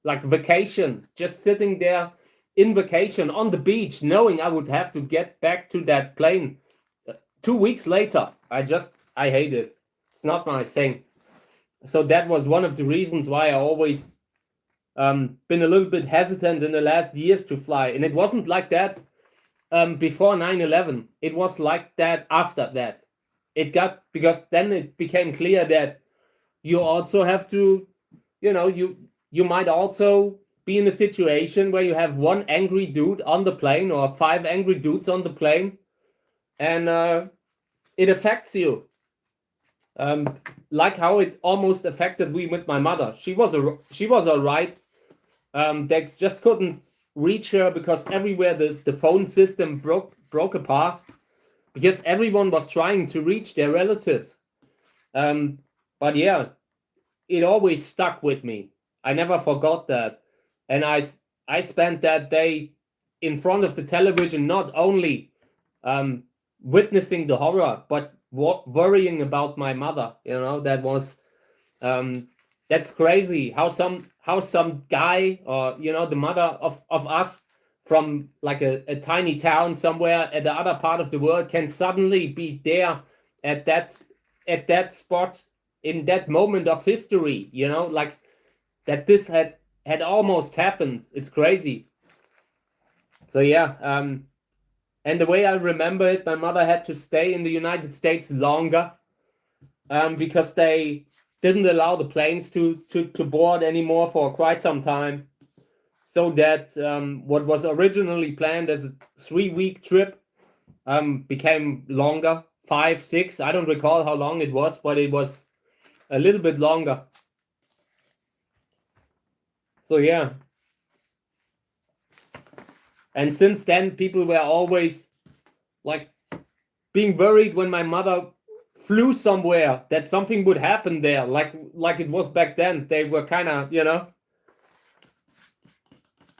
like vacation, just sitting there in vacation on the beach, knowing I would have to get back to that plane 2 weeks later, I hate it. It's not my thing. So that was one of the reasons why I always been a little bit hesitant in the last years to fly. And it wasn't like that before 9/11. It was like that after that. Because then it became clear that you also have to, you know, you might also be in a situation where you have one angry dude on the plane or 5 angry dudes on the plane, and it affects you. Like how it almost affected me with my mother. She was all right. They just couldn't reach her because everywhere the phone system broke apart, because everyone was trying to reach their relatives. But yeah, it always stuck with me. I never forgot that. And I spent that day in front of the television, not only witnessing the horror, but worrying about my mother. You know, that was that's crazy how some guy, or, you know, the mother of us from like a tiny town somewhere at the other part of the world can suddenly be there at that spot in that moment of history, you know, like that this had almost happened. It's crazy. So yeah, and the way I remember it, my mother had to stay in the United States longer because they didn't allow the planes to board anymore for quite some time. So that what was originally planned as a 3-week trip became longer, 5, 6. I don't recall how long it was, but it was a little bit longer. So yeah. And since then, people were always like being worried when my mother flew somewhere that something would happen there, like it was back then. They were kind of, you know,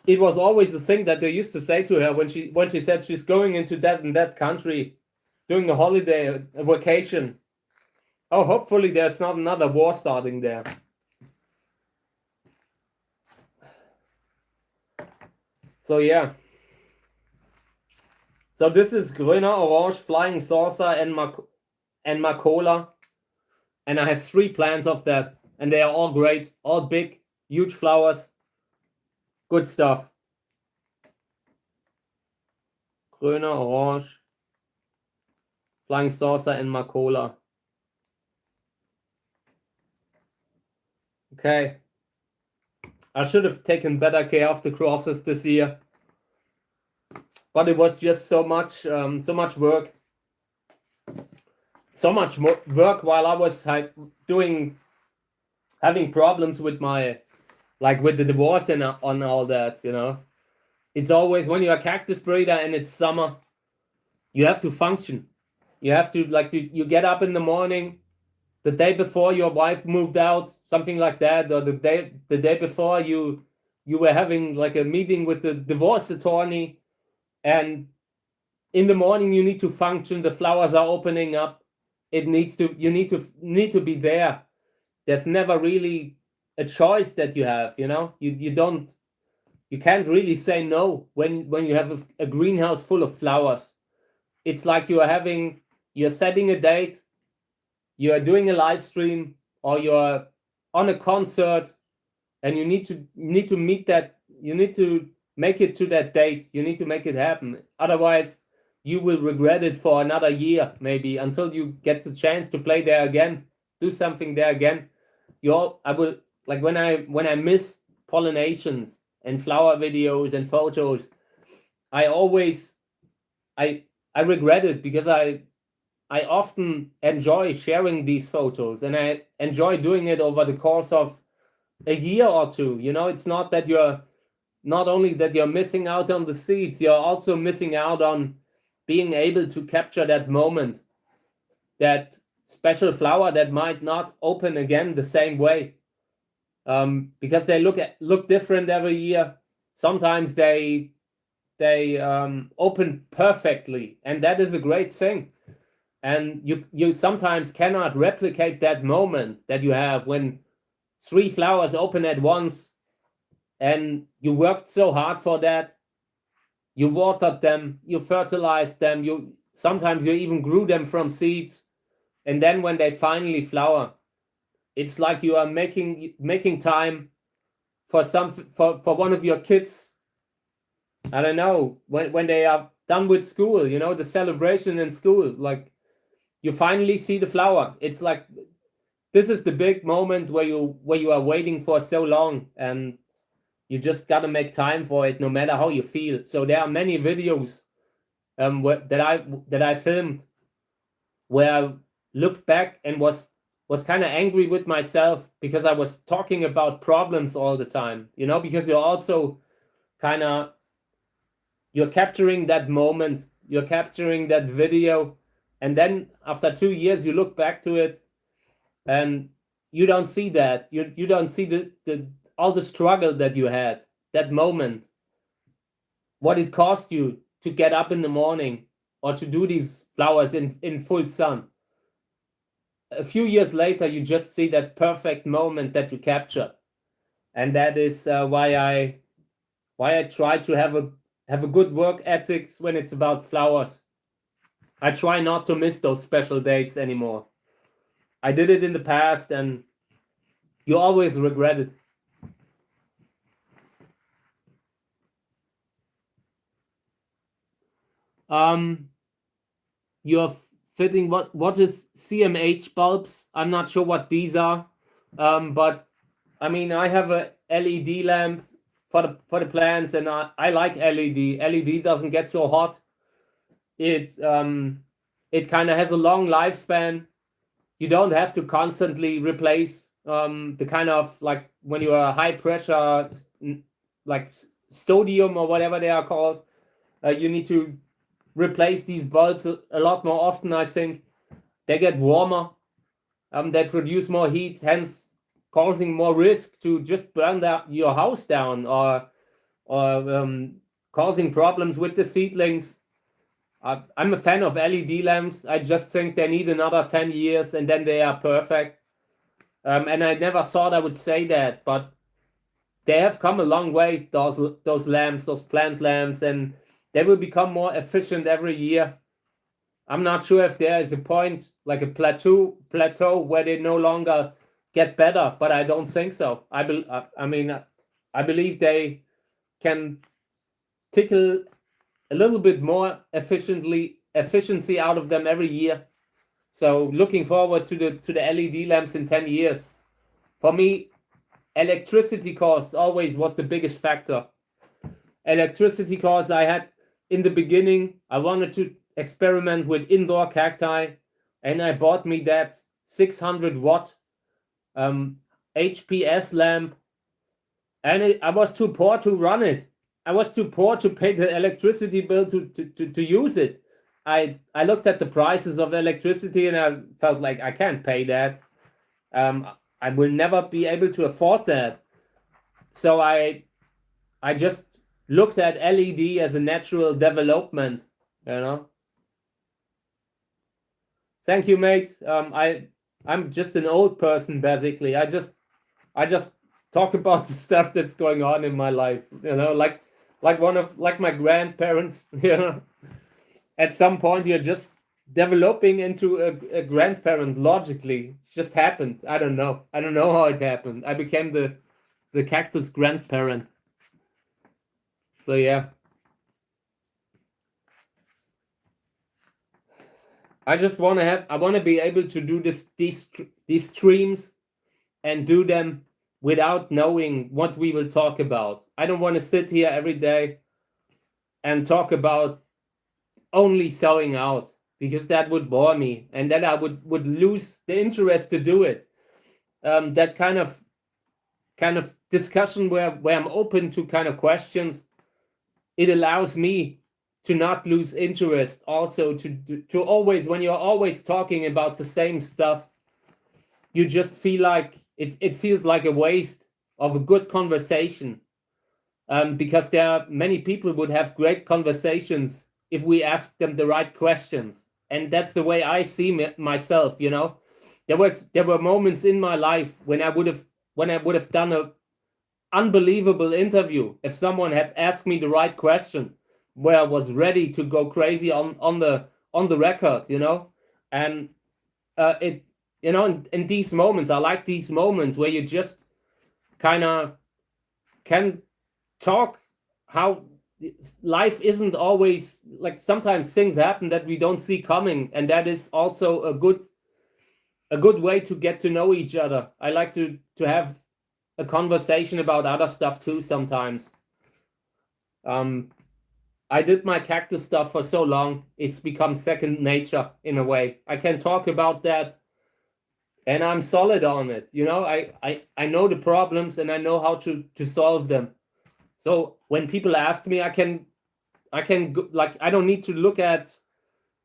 it was always the thing that they used to say to her when she said she's going into that and that country, doing a holiday, a vacation. Oh, hopefully there's not another war starting there. So yeah. So this is Grüner Orange, Flying Saucer, and Macola. And I have 3 plants of that. And they are all great. All big, huge flowers. Good stuff. Grüner Orange, Flying Saucer, and Macola. Okay. I should have taken better care of the crosses this year. But it was just so much work. So much work while I was having problems with my, like with the divorce and on all that, you know. it's always when you're a cactus breeder and it's summer, you have to function. You have to, like, you get up in the morning, the day before your wife moved out, something like that, or the day before you were having like a meeting with the divorce attorney, and in the morning you need to function. The flowers are opening up. You need to be there. There's never really a choice that you have. You can't really say no when you have a greenhouse full of flowers. It's like you're setting a date, you are doing a live stream, or you're on a concert, and you need to meet that. You need to make it to that date. You need to make it happen. Otherwise, you will regret it for another year, maybe, until you get the chance to play there again, do something there again. I will, like, when I miss pollinations and flower videos and photos, I regret it, because I often enjoy sharing these photos, and I enjoy doing it over the course of a year or two. It's not only that you're missing out on the seeds, you're also missing out on being able to capture that moment, that special flower that might not open again the same way, because they look different every year. Sometimes they open perfectly, and that is a great thing. And you sometimes cannot replicate that moment that you have when 3 flowers open at once, and you worked so hard for that. You watered them, you fertilized them, sometimes you even grew them from seeds, and then when they finally flower, it's like you are making time for one of your kids. I don't know, when they are done with school, the celebration in school, like, you finally see the flower. It's like, this is the big moment where you are waiting for so long, and you just gotta make time for it, no matter how you feel. So there are many videos that I filmed, where I looked back and was kind of angry with myself, because I was talking about problems all the time, because you're also you're capturing that moment, you're capturing that video, and then after 2 years you look back to it, and you don't see that. You don't see the all the struggle that you had, that moment, what it cost you to get up in the morning or to do these flowers in full sun. A few years later, you just see that perfect moment that you capture, and that is why I try to have a good work ethics when it's about flowers. I try not to miss those special dates anymore. I did it in the past, and you always regret it. You're fitting what is CMH bulbs? I'm not sure what these are, but I mean, I have a LED lamp for the plants, and I like LED. LED doesn't get so hot. It kind of has a long lifespan. You don't have to constantly replace the kind of, like, when you are high pressure, like sodium or whatever they are called. You need to replace these bulbs a lot more often, I think. They get warmer. They produce more heat, hence causing more risk to just burn your house down, or causing problems with the seedlings. I'm a fan of LED lamps. I just think they need another 10 years, and then they are perfect. And I never thought I would say that, but they have come a long way, those lamps, those plant lamps, and they will become more efficient every year. I'm not sure if there is a point, like a plateau where they no longer get better, but I don't think so. I believe they can tickle a little bit more efficiency out of them every year. So looking forward to the LED lamps in 10 years. For me, electricity costs always was the biggest factor. Electricity costs, I had in the beginning, I wanted to experiment with indoor cacti, and I bought me that 600 watt HPS lamp, and I was too poor to run it. I was too poor to pay the electricity bill to use it. I looked at the prices of electricity and I felt like I can't pay that. I will never be able to afford that. So I just looked at LED as a natural development, you know. Thank you, mate. I'm just an old person basically. I just talk about the stuff that's going on in my life, you know, like my grandparents, you know. At some point you're just developing into a grandparent logically. It just happened. I don't know how it happened. I became the cactus grandparent. So yeah, I want to be able to do these streams and do them without knowing what we will talk about. I don't want to sit here every day and talk about only selling out, because that would bore me and then I would lose the interest to do it. That kind of discussion where I'm open to kind of questions, it allows me to not lose interest. Also to always, when you're always talking about the same stuff, you just feel like it feels like a waste of a good conversation. Because there are many people would have great conversations if we ask them the right questions, and that's the way I see myself. You know, there were moments in my life when I would have done a unbelievable interview if someone had asked me the right question, where I was ready to go crazy on the record. You know, and it you know in these moments, I like these moments where you just kind of can talk how life isn't always like, sometimes things happen that we don't see coming, and that is also a good way to get to know each other. I like to have a conversation about other stuff too sometimes. I did my cactus stuff for so long, it's become second nature in a way. I can talk about that and I'm solid on it. You know, I know the problems and I know how to solve them. So when people ask me, I can like, I don't need to look at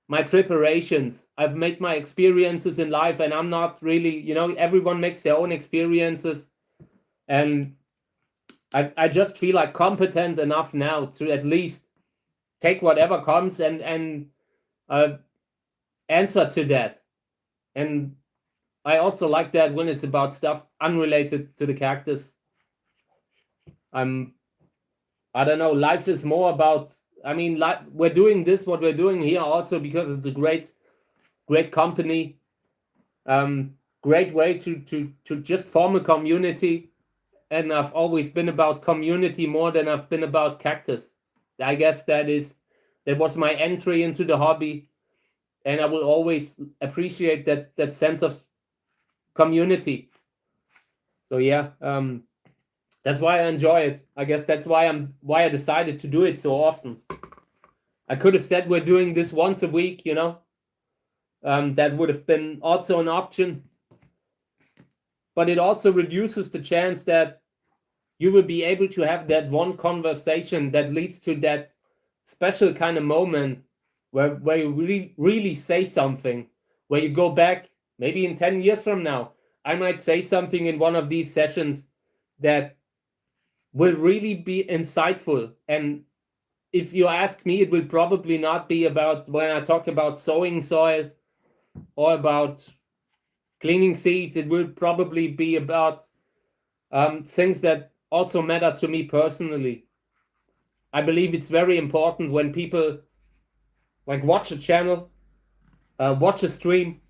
my preparations. I've made my experiences in life and I'm not really, you know, everyone makes their own experiences, and I just feel like competent enough now to at least take whatever comes and answer to that. And I also like that when it's about stuff unrelated to the cactus. I don't know, life is more about, I mean, like, we're doing this, what we're doing here also because it's a great company, great way to just form a community. And I've always been about community more than I've been about cactus. I guess that was my entry into the hobby, and I will always appreciate that sense of community. So yeah, that's why I enjoy it. I guess that's why I decided to do it so often. I could have said we're doing this once a week, you know. That would have been also an option. But it also reduces the chance that you will be able to have that one conversation that leads to that special kind of moment where you really say something, where you go back, maybe in 10 years from now, I might say something in one of these sessions that will really be insightful. And if you ask me, it will probably not be about when I talk about sowing soil or about cleaning seeds. It will probably be about things that also matter to me personally. I believe it's very important when people like watch a channel, watch a stream,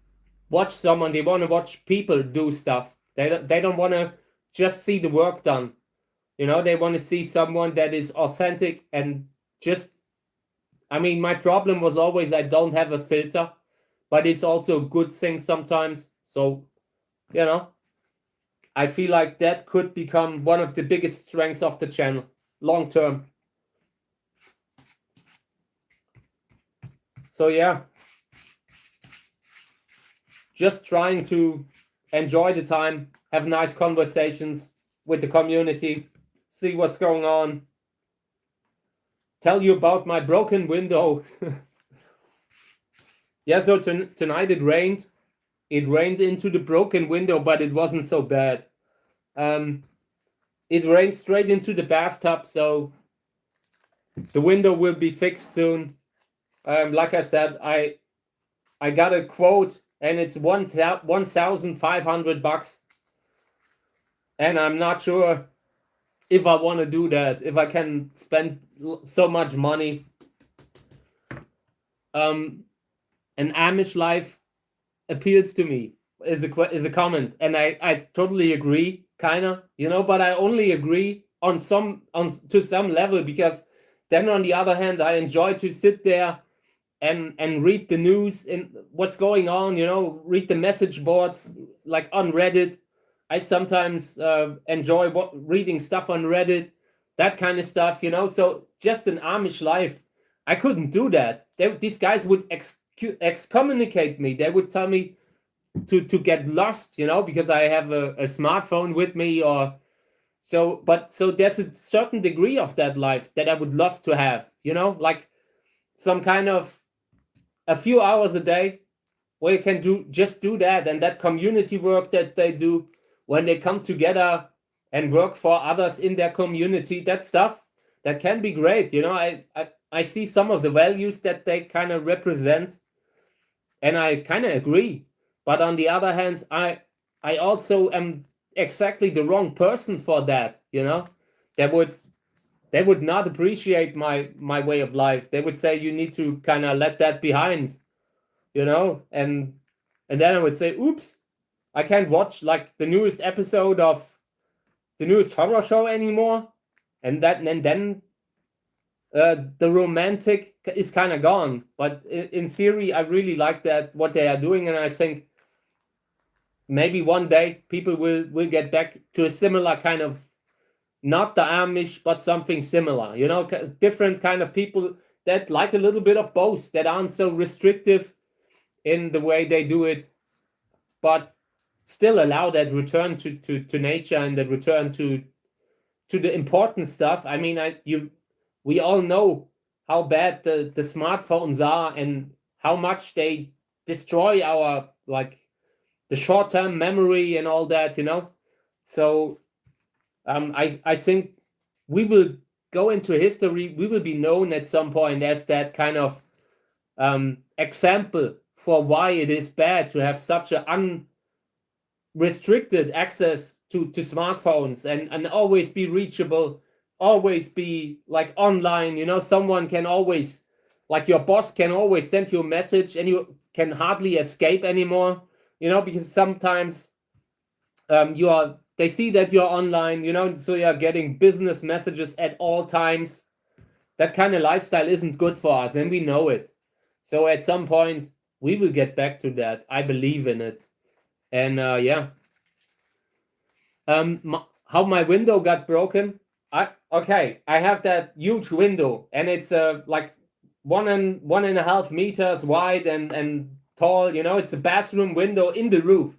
watch someone, they want to watch people do stuff. They don't want to just see the work done. You know, they want to see someone that is authentic and just, I mean, my problem was always I don't have a filter, but it's also a good thing sometimes. So, you know, I feel like that could become one of the biggest strengths of the channel long term. So yeah, just trying to enjoy the time, have nice conversations with the community, see what's going on. tell you about my broken window. Yeah, so tonight it rained. It rained into the broken window, but it wasn't so bad. It rained straight into the bathtub, so the window will be fixed soon. Like I said, I got a quote, and it's $1,500, and I'm not sure if I want to do that. If I can spend so much money. An Amish life appeals to me, is a comment, and I totally agree, kinda, but I only agree on to some level, because then on the other hand I enjoy to sit there and read the news and what's going on, read the message boards, like on Reddit. I sometimes enjoy reading stuff on Reddit, that kind of stuff, so just an Amish life, I couldn't do that. These guys would excommunicate me. They would tell me to get lost, because I have a smartphone with me, or so there's a certain degree of that life that I would love to have, like some kind of a few hours a day where you can do that, and that community work that they do when they come together and work for others in their community, that stuff, that can be great. I see some of the values that they kind of represent, and I kind of agree. But on the other hand, I also am exactly the wrong person for that. They would not appreciate my way of life. They would say you need to kind of let that behind, and then I would say, oops, I can't watch like the newest episode of the newest horror show anymore, and then the romantic is kind of gone. But in theory, I really like that, what they are doing, and I think maybe one day people will get back to a similar kind of, not the Amish, but something similar. Different kind of people that like a little bit of both, that aren't so restrictive in the way they do it, but still allow that return to nature, and that return to the important stuff. I mean, we all know how bad the smartphones are, and how much they destroy our, like, the short-term memory and all that, So I think we will go into history. We will be known at some point as that kind of example for why it is bad to have such an unrestricted access to smartphones, and always be reachable, always be like online. Someone can always, like your boss can always send you a message, and you can hardly escape anymore, because sometimes they see that you're online, so you're getting business messages at all times. That kind of lifestyle isn't good for us, and we know it. So at some point we will get back to that. I believe in it. And yeah. How my window got broken? I have that huge window, and it's like 1.5 meters wide and tall. It's a bathroom window in the roof,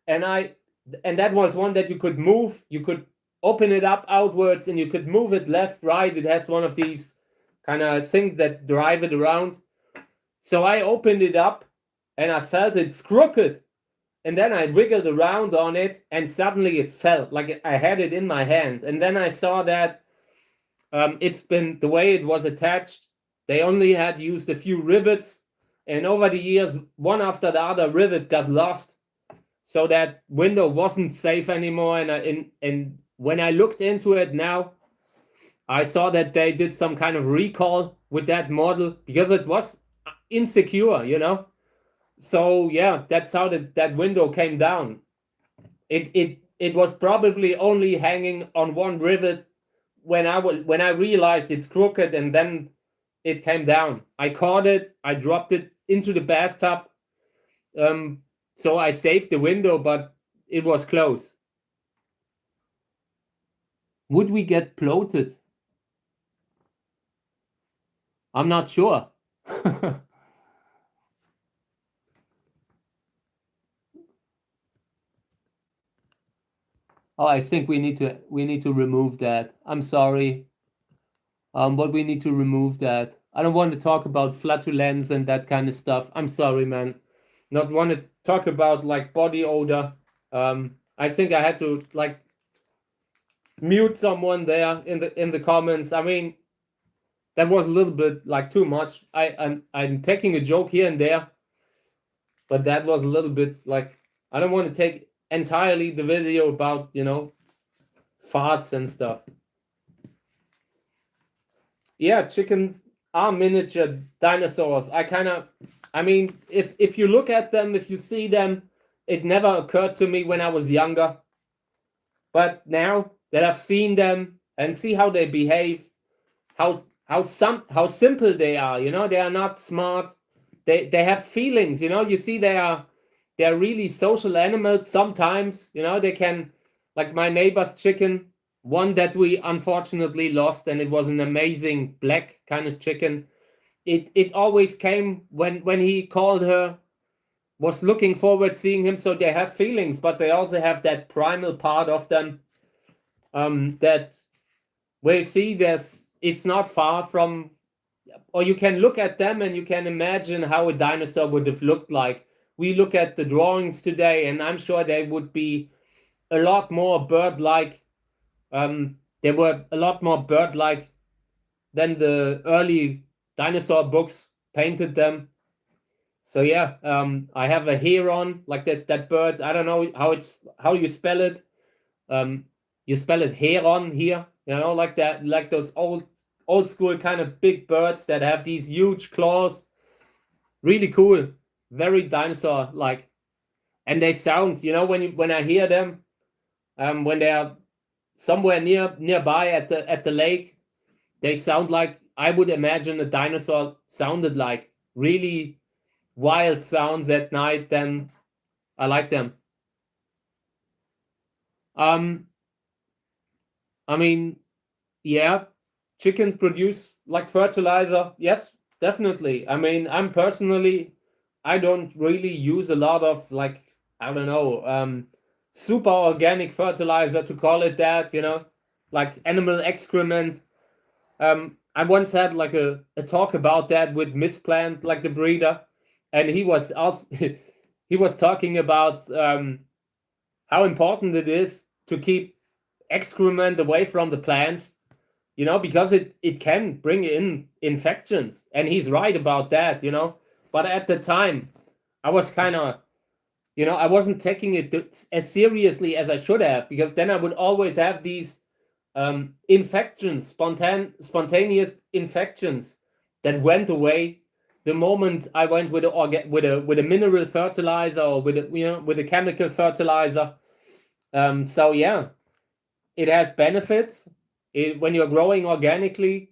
and that was one that you could move. You could open it up outwards, and you could move it left, right. It has one of these kind of things that drive it around. So I opened it up, and I felt it's crooked. And then I wiggled around on it, and suddenly it fell, like I had it in my hand. And then I saw that it's been, the way it was attached, they only had used a few rivets, and over the years, one after the other rivet got lost. So that window wasn't safe anymore. And when I looked into it now, I saw that they did some kind of recall with that model, because it was insecure. So yeah, that's how that window came down. It was probably only hanging on one rivet when I realized it's crooked, and then it came down. I caught it, I dropped it into the bathtub. So I saved the window, but it was close. Would we get bloated? I'm not sure. Oh, I think we need to remove that. I'm sorry. But we need to remove that. I don't want to talk about flatulence and that kind of stuff. I'm sorry, man. Not want to talk about like body odor. I think I had to like mute someone there in the comments. I mean, that was a little bit like too much. I'm taking a joke here and there, but that was a little bit like, I don't want to take entirely the video about, you know, farts and stuff. Yeah, chickens are miniature dinosaurs. I mean, if you look at them, if you see them, it never occurred to me when I was younger. But now that I've seen them and see how they behave, how simple they are, you know, they are not smart. They have feelings, you know, you see they're really social animals sometimes, you know, they can, like my neighbor's chicken, one that we unfortunately lost, and it was an amazing black kind of chicken. It always came when he called her, was looking forward seeing him. So they have feelings, but they also have that primal part of them, that where you see it's not far from, or you can look at them and you can imagine how a dinosaur would have looked like. We look at the drawings today, and I'm sure they would be a lot more bird-like. They were a lot more bird-like than the early dinosaur books painted them. So yeah, I have a heron, like that bird. I don't know how you spell it. You spell it heron here, you know, like that, like those old school kind of big birds that have these huge claws. Really cool, very dinosaur like, and they sound, you know, when I hear them, when they are somewhere nearby at the lake, they sound like I would imagine a dinosaur sounded like. Really wild sounds at night. Then I like them. I mean, yeah, chickens produce like fertilizer. Yes, definitely. I mean, I don't really use a lot of like, I don't know, super organic fertilizer, to call it that, you know, like animal excrement. I once had like a talk about that with Miss Plant, like the breeder, and he was also he was talking about how important it is to keep excrement away from the plants, you know, because it can bring in infections, and he's right about that, you know. But at the time, I was kind of, you know, I wasn't taking it as seriously as I should have, because then I would always have these infections, spontaneous infections that went away the moment I went with a mineral fertilizer, or with a chemical fertilizer. So yeah, it has benefits when you're growing organically.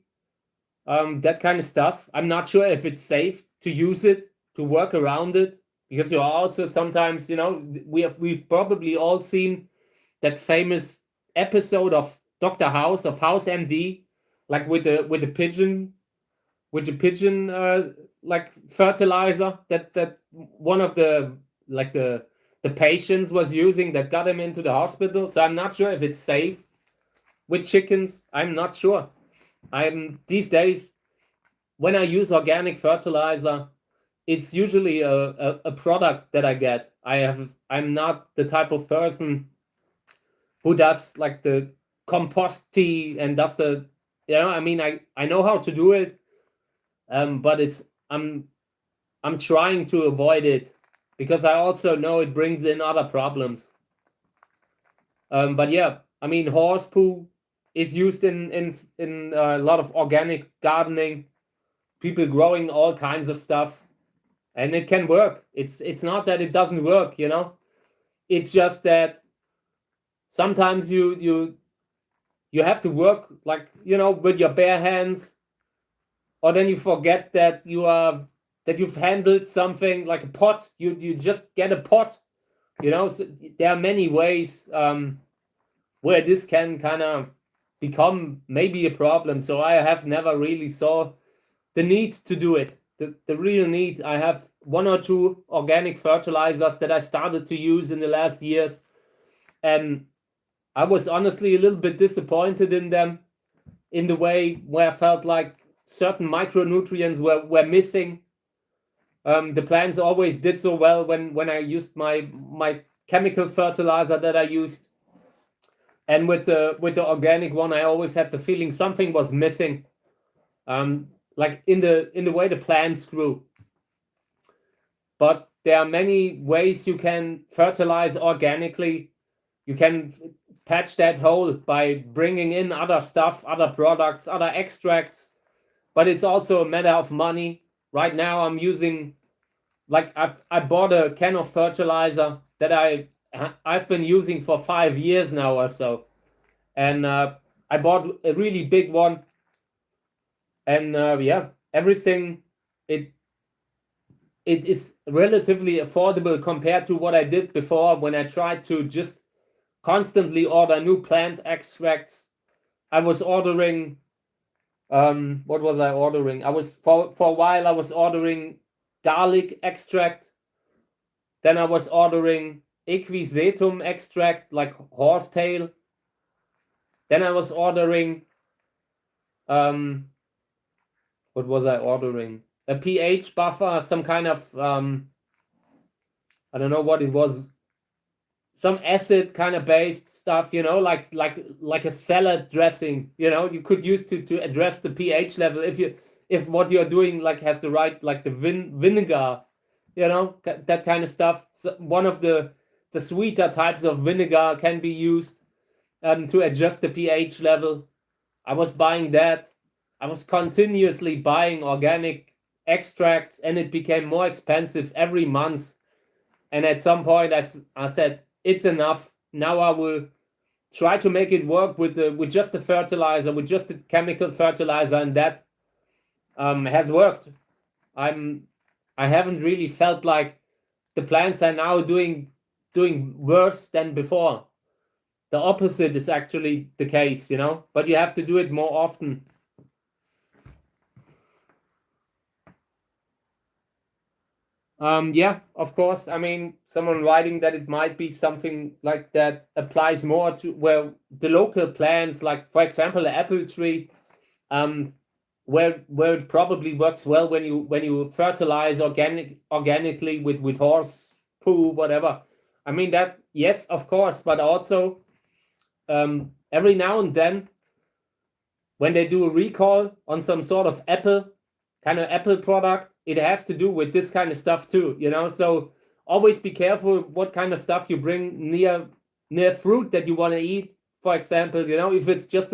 That kind of stuff. I'm not sure if it's safe to use it, to work around it, because you're also sometimes, you know, we've probably all seen that famous episode of Dr. House, of House MD, like with the pigeon, like fertilizer that one of the patients was using, that got him into the hospital. So I'm not sure if it's safe with chickens. I'm not sure. I'm these days, when I use organic fertilizer, it's usually a product that I get. I'm not the type of person who does like the compost tea and does the, you know, I mean, I know how to do it, but I'm trying to avoid it, because I also know it brings in other problems. But yeah, I mean, horse poo is used in a lot of organic gardening, people growing all kinds of stuff, and it can work. It's not that it doesn't work, you know. It's just that sometimes you have to work, like, you know, with your bare hands, or then you forget that you've handled something like a pot. You just get a pot, you know. So there are many ways where this can kind of become maybe a problem. So I have never really saw the need to do it. The real need. I have 1 or 2 organic fertilizers that I started to use in the last years, and I was honestly a little bit disappointed in them. in the way where I felt like certain micronutrients were missing. The plants always did so well when I used my chemical fertilizer that I used, and with the organic one, I always had the feeling something was missing, like in the way the plants grew. But there are many ways you can fertilize organically. You can patch that hole by bringing in other stuff, other products, other extracts. But it's also a matter of money. Right now, I'm using, like, I bought a can of fertilizer that I've been using for 5 years now or so, and I bought a really big one, and yeah, everything it is relatively affordable compared to what I did before when I tried to just constantly order new plant extracts. I was ordering, what was I ordering? I was for a while I was ordering garlic extract. Then I was ordering equisetum extract, like horsetail. Then I was ordering, what was I ordering? A pH buffer, some kind of, I don't know what it was, some acid kind of based stuff, you know, like a salad dressing, you know, you could use to address the pH level if what you're doing like has the right, like the vinegar, you know, that kind of stuff. So one of the sweeter types of vinegar can be used to adjust the pH level. I was buying that. I was continuously buying organic extracts, and it became more expensive every month. And at some point, I said, it's enough. Now I will try to make it work with just the fertilizer, with just the chemical fertilizer, and that has worked. I haven't really felt like the plants are now doing worse than before. The opposite is actually the case, you know, but you have to do it more often. Yeah, of course. I mean, someone writing that it might be something like that applies more to where the local plants, like for example, the apple tree, where it probably works well when you fertilize organically with horse poo, whatever. I mean that, yes, of course, but also every now and then when they do a recall on some sort of apple product, it has to do with this kind of stuff too, you know. So always be careful what kind of stuff you bring near fruit that you want to eat. For example, you know, if it's just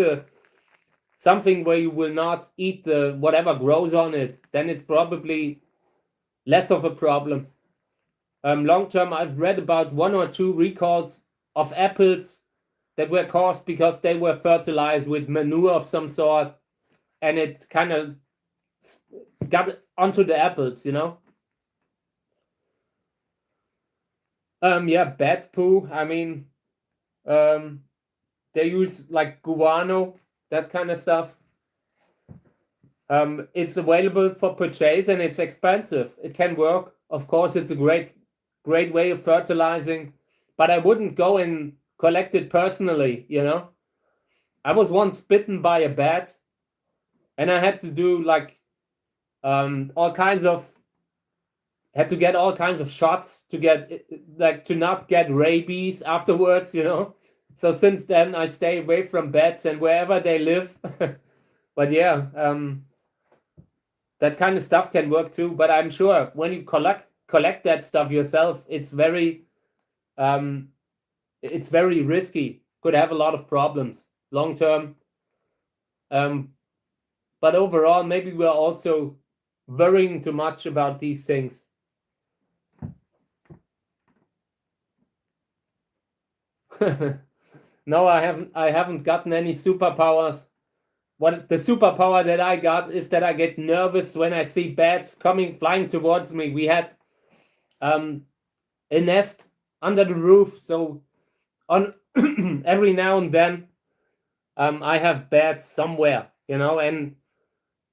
something where you will not eat the whatever grows on it, then it's probably less of a problem. Long term, I've read about 1 or 2 recalls of apples that were caused because they were fertilized with manure of some sort, and it kind of got onto the apples, you know. Yeah, bat poo. I mean, they use like guano, that kind of stuff. It's available for purchase and it's expensive. It can work. Of course, it's a great way of fertilizing, but I wouldn't go and collect it personally, you know. I was once bitten by a bat, and I had to do like had to get all kinds of shots to get, like, to not get rabies afterwards, you know. So since then I stay away from bats and wherever they live. But yeah, that kind of stuff can work too. But I'm sure when you collect that stuff yourself, it's very risky. Could have a lot of problems long term. But overall, maybe we're also worrying too much about these things. No, I haven't gotten any superpowers. What the superpower that I got is that I get nervous when I see bats flying towards me. We had a nest under the roof, so on every now and then I have bats somewhere, you know, and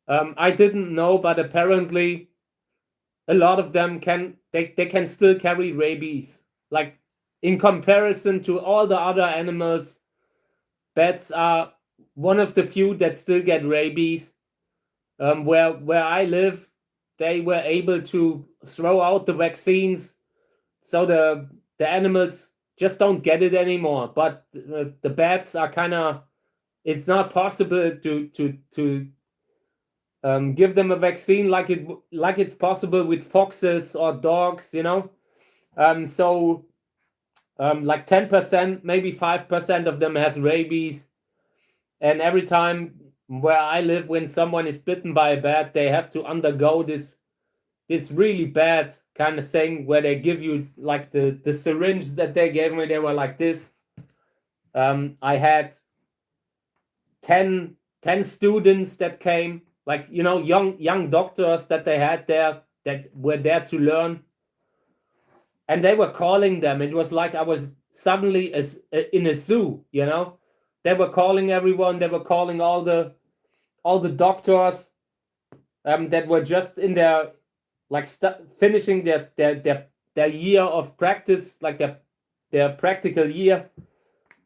I didn't know, but apparently a lot of them can still carry rabies. Like, in comparison to all the other animals, bats are one of the few that still get rabies. Where I live, they were able to throw out the vaccines, so the animals just don't get it anymore. But the bats are kind of, it's not possible to give them a vaccine like it's possible with foxes or dogs, you know. So like 10%, maybe 5% of them has rabies, and every time where I live, when someone is bitten by a bat, they have to undergo this really bad kind of thing where they give you like the syringe that they gave me. They were like this. I had 10 students that came, like, you know, young doctors that they had there that were there to learn, and they were calling them. It was like I was suddenly in a zoo, you know. They were calling everyone. They were calling all the doctors that were just in their, like, finishing their year of practice, like their practical year,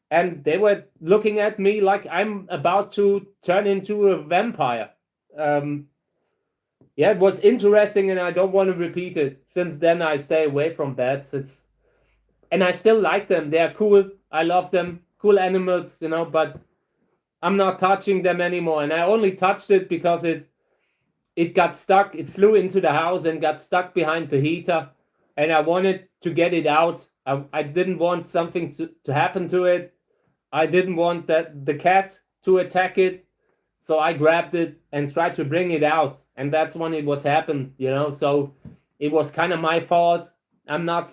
and they were looking at me like I'm about to turn into a vampire. Yeah, it was interesting, and I don't want to repeat it. Since then, I stay away from bats. And I still like them. They are cool. I love them. Cool animals, you know. But I'm not touching them anymore. And I only touched it because it got stuck. It flew into the house and got stuck behind the heater, and I wanted to get it out. I didn't want something to happen to it. I didn't want that the cat to attack it. So I grabbed it and tried to bring it out, and that's when it was happened, you know. So it was kind of my fault. I'm not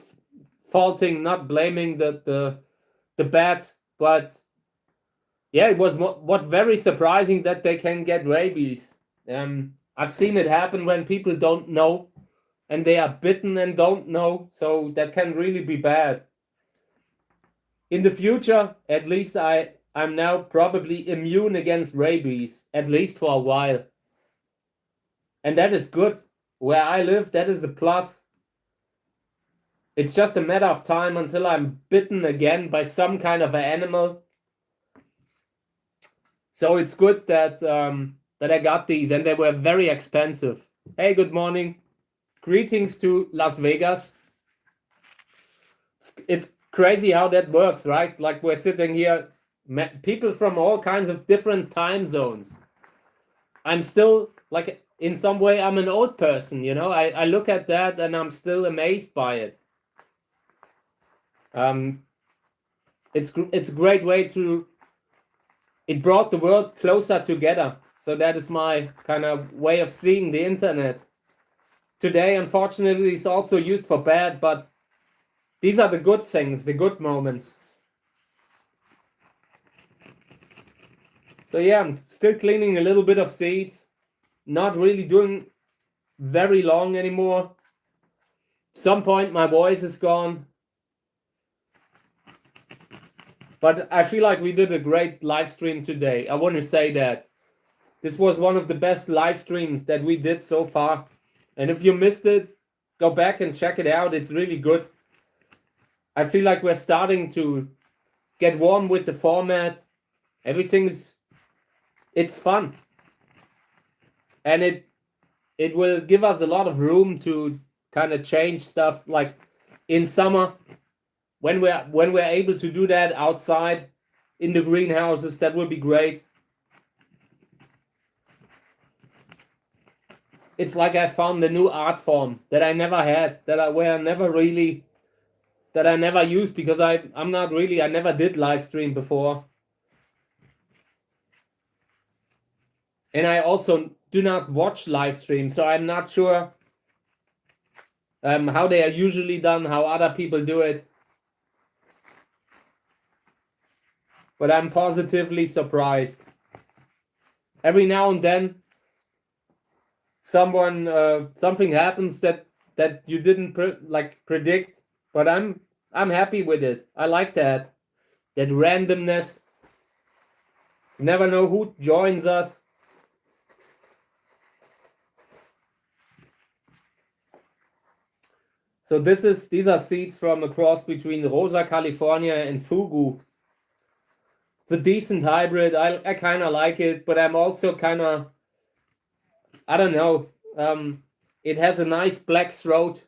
faulting, not blaming the bat, but yeah, it was what very surprising that they can get rabies. I've seen it happen when people don't know, and they are bitten and don't know, so that can really be bad. In the future, at least I'm now probably immune against rabies, at least for a while. And that is good. Where I live, that is a plus. It's just a matter of time until I'm bitten again by some kind of an animal. So it's good that that I got these, and they were very expensive. Hey, good morning. Greetings to Las Vegas. It's crazy how that works, right? Like, we're sitting here, people from all kinds of different time zones. I'm still, like, in some way, I'm an old person, you know. I look at that and I'm still amazed by it. It's a great way to, it brought the world closer together. So that is my kind of way of seeing the internet. Today, unfortunately, is also used for bad, but these are the good things, the good moments. So yeah, I'm still cleaning a little bit of seeds. Not really doing very long anymore. Some point my voice is gone. But I feel like we did a great live stream today. I want to say that. This was one of the best live streams that we did so far. And if you missed it, go back and check it out. It's really good. I feel like we're starting to get warm with the format. It's fun. And it will give us a lot of room to kind of change stuff, like in summer when we're able to do that outside in the greenhouses. That will be great. It's like I found a new art form that I never had, that I never used, because I never did live stream before. And I also do not watch live streams, so I'm not sure how they are usually done, how other people do it. But I'm positively surprised. Every now and then, something happens that you didn't predict, but I'm happy with it. I like that randomness. You never know who joins us. So these are seeds from a cross between Rosa California and Fugu. It's a decent hybrid. I kind of like it, but I'm also kind of, I don't know. It has a nice black throat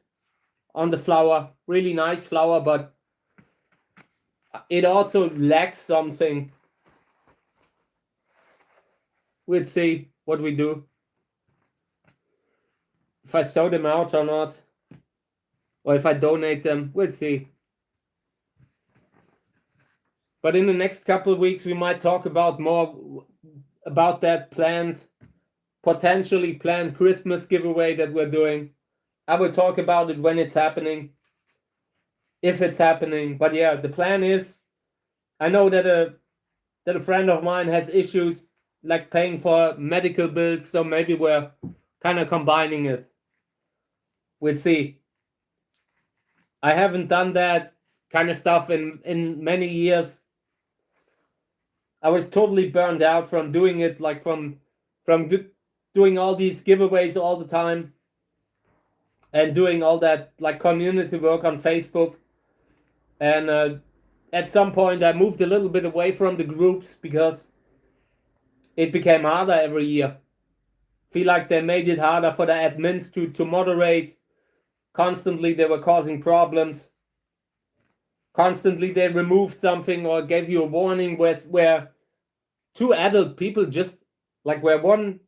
on the flower, really nice flower, but it also lacks something. We'll see what we do. If I sow them out or not, or if I donate them, we'll see. But in the next couple of weeks, we might talk about more about that potentially planned Christmas giveaway that we're doing. I will talk about it when it's happening, if it's happening. But yeah, the plan is, I know that a friend of mine has issues like paying for medical bills, so maybe we're kind of combining it. We'll see. I haven't done that kind of stuff in many years. I was totally burned out from doing it, like from doing all these giveaways all the time and doing all that like community work on Facebook. And at some point I moved a little bit away from the groups because it became harder every year. Feel like they made it harder for the admins to moderate. Constantly they were causing problems. Constantly they removed something or gave you a warning where two adult people just like where one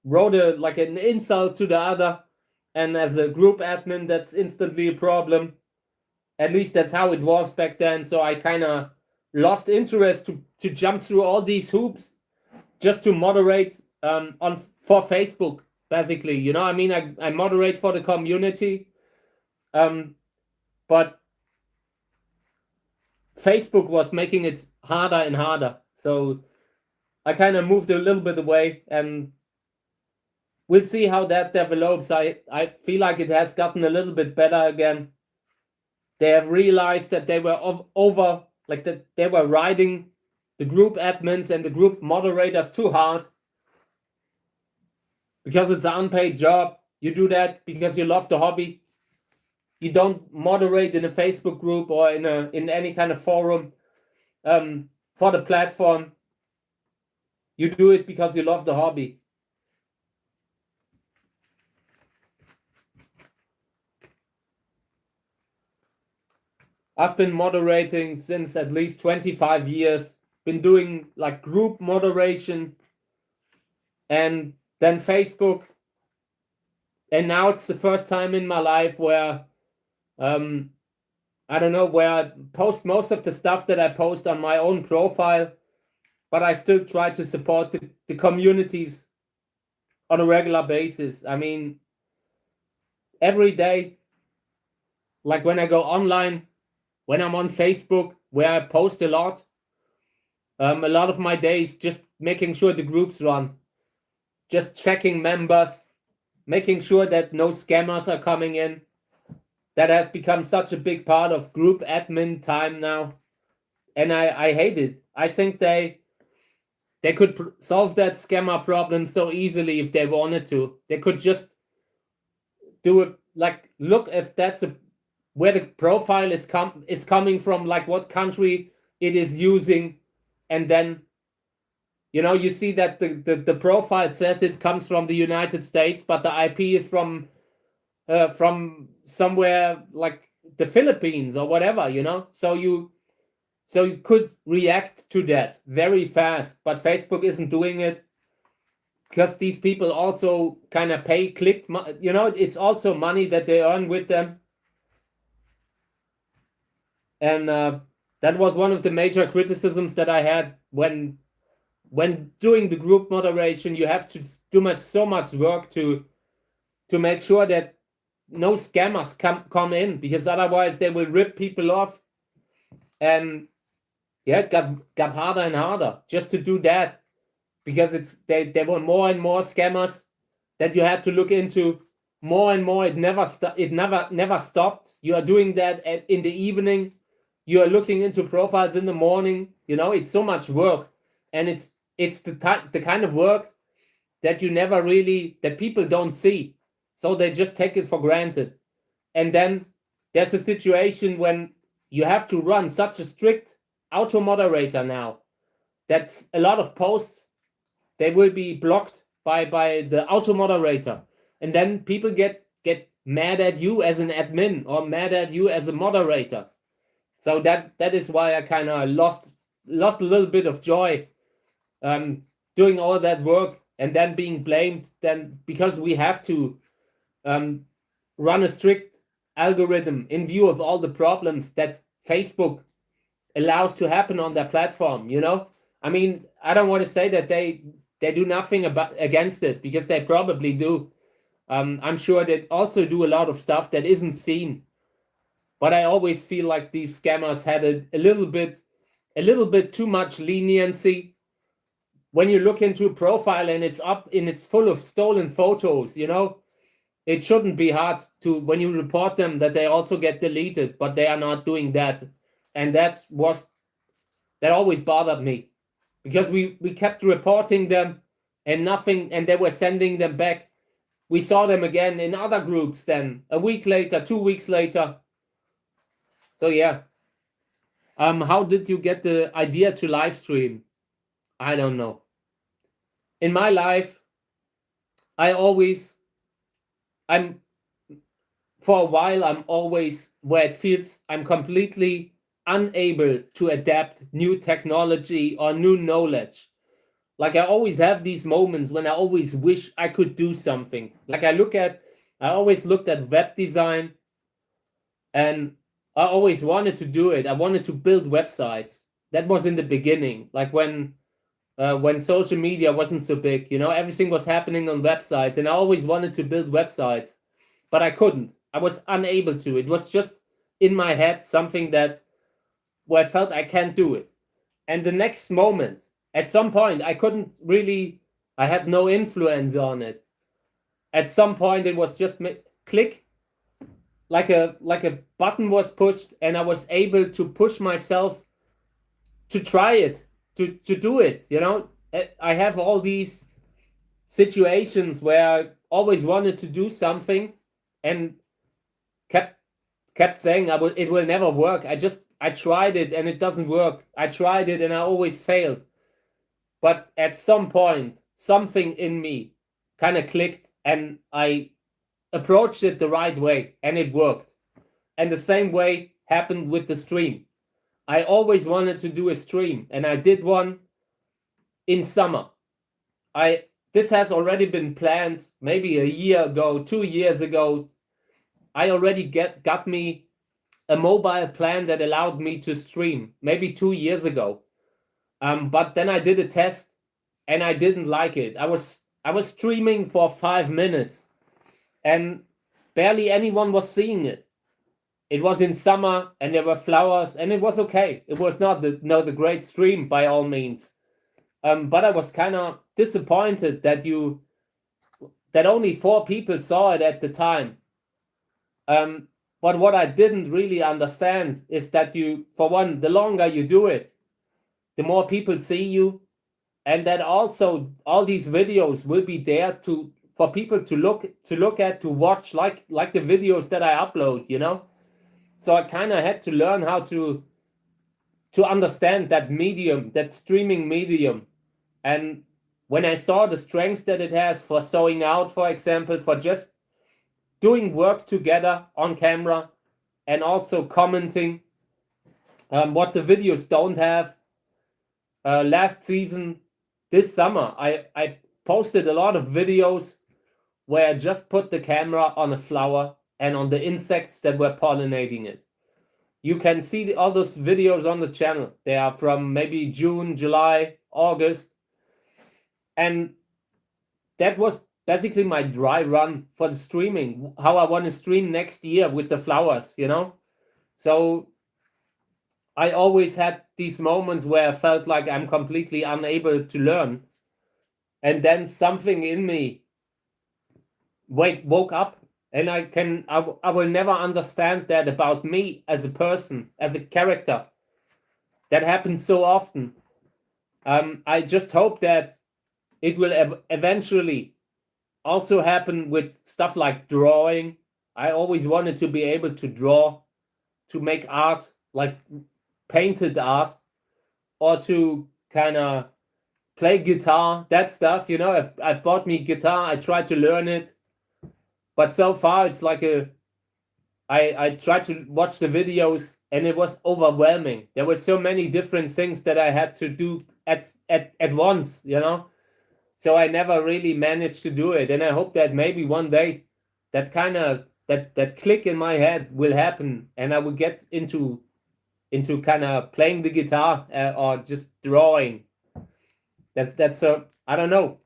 wrote an insult to the other, and as a group admin that's instantly a problem. At least that's how it was back then. So I kind of lost interest to jump through all these hoops just to moderate for Facebook, basically. You know, I mean, I moderate for the community, but Facebook was making it harder and harder. So I kind of moved a little bit away, and we'll see how that develops. I feel like it has gotten a little bit better again. They have realized that they were that they were riding the group admins and the group moderators too hard because it's an unpaid job. You do that because you love the hobby. You don't moderate in a Facebook group or in any kind of forum for the platform. You do it because you love the hobby. I've been moderating since at least 25 years. Been doing like group moderation and then Facebook. And now it's the first time in my life where I don't know, where I post most of the stuff that I post on my own profile, but I still try to support the communities on a regular basis. I mean, every day, like when I go online, when I'm on Facebook, where I post a lot of my days just making sure the groups run, just checking members, making sure that no scammers are coming in. That has become such a big part of group admin time now, and I hate it. I think they could solve that scammer problem so easily if they wanted to. They could just do it, like look if that's where the profile is coming from, like what country it is using, and then you see that the profile says it comes from the United States, but the IP is from somewhere like the Philippines or whatever, so you could react to that very fast. But Facebook isn't doing it because these people also kind of pay click, it's also money that they earn with them. And that was one of the major criticisms that I had when doing the group moderation. You have to do so much work to make sure that no scammers come in, because otherwise they will rip people off. And yeah, it got harder and harder just to do that, because there were more and more scammers that you had to look into more and more. It never stopped. You are doing that in the evening. You are looking into profiles in the morning. It's so much work, and it's the kind of work that that people don't see, so they just take it for granted. And then there's a situation when you have to run such a strict auto moderator now that's a lot of posts, they will be blocked by the auto moderator, and then people get mad at you as an admin or mad at you as a moderator. So that is why I kind of lost a little bit of joy doing all that work and then being blamed then because we have to run a strict algorithm in view of all the problems that Facebook allows to happen on their platform. I mean, I don't want to say that they do nothing against it, because they probably do. I'm sure they also do a lot of stuff that isn't seen, but I always feel like these scammers had a little bit too much leniency. When you look into a profile and it's full of stolen photos, it shouldn't be hard to, when you report them, that they also get deleted, but they are not doing that. And that always bothered me, because we kept reporting them and nothing, and they were sending them back. We saw them again in other groups then a week later, 2 weeks later. So yeah. How did you get the idea to live stream? I don't know. In my life, for a while, I'm always where it feels I'm completely unable to adapt new technology or new knowledge. Like, I always have these moments when I always wish I could do something. Like, I always looked at web design, and I always wanted to do it. I wanted to build websites. That was in the beginning, like when social media wasn't so big, everything was happening on websites, and I always wanted to build websites, but I couldn't. I was unable to. It was just in my head, something where I felt I can't do it. And the next moment, at some point, I had no influence on it. At some point, it was just click, like a button was pushed, and I was able to push myself to try it, to do it. I have all these situations where I always wanted to do something and kept saying it will never work. I tried it and it doesn't work. I tried it and I always failed. But at some point, something in me kind of clicked, and I approached it the right way, and it worked. And the same way happened with the stream. I always wanted to do a stream, and I did one in summer. This has already been planned maybe a year ago, 2 years ago. I already got me a mobile plan that allowed me to stream maybe 2 years ago. But then I did a test and I didn't like it. I was streaming for 5 minutes and barely anyone was seeing it. It was in summer and there were flowers and it was okay. It was not the great stream by all means. But I was kind of disappointed that only 4 people saw it at the time. But what I didn't really understand is that for one, the longer you do it, the more people see you, and that also all these videos will be there for people to look at, to watch, like the videos that I upload, So I kind of had to learn how to understand that medium, that streaming medium. And when I saw the strengths that it has for sewing out, for example, for just doing work together on camera and also commenting what the videos don't have. Last season, this summer, I posted a lot of videos where I just put the camera on a flower and on the insects that were pollinating it. You can see all those videos on the channel. They are from maybe June, July, August. And that was basically my dry run for the streaming, how I want to stream next year with the flowers, So I always had these moments where I felt like I'm completely unable to learn. And then something in me woke up, and I will never understand that about me as a person, as a character. That happens so often. I just hope that it will eventually also happen with stuff like drawing. I always wanted to be able to draw, to make art, like painted art, or to kind of play guitar, that stuff, you know. I've bought me guitar, I tried to learn it, but so far it's like I tried to watch the videos and it was overwhelming. There were so many different things that I had to do at once, you know. So I never really managed to do it, and I hope that maybe one day that kind of that click in my head will happen, and I will get into kind of playing the guitar or just drawing. That's a, I don't know.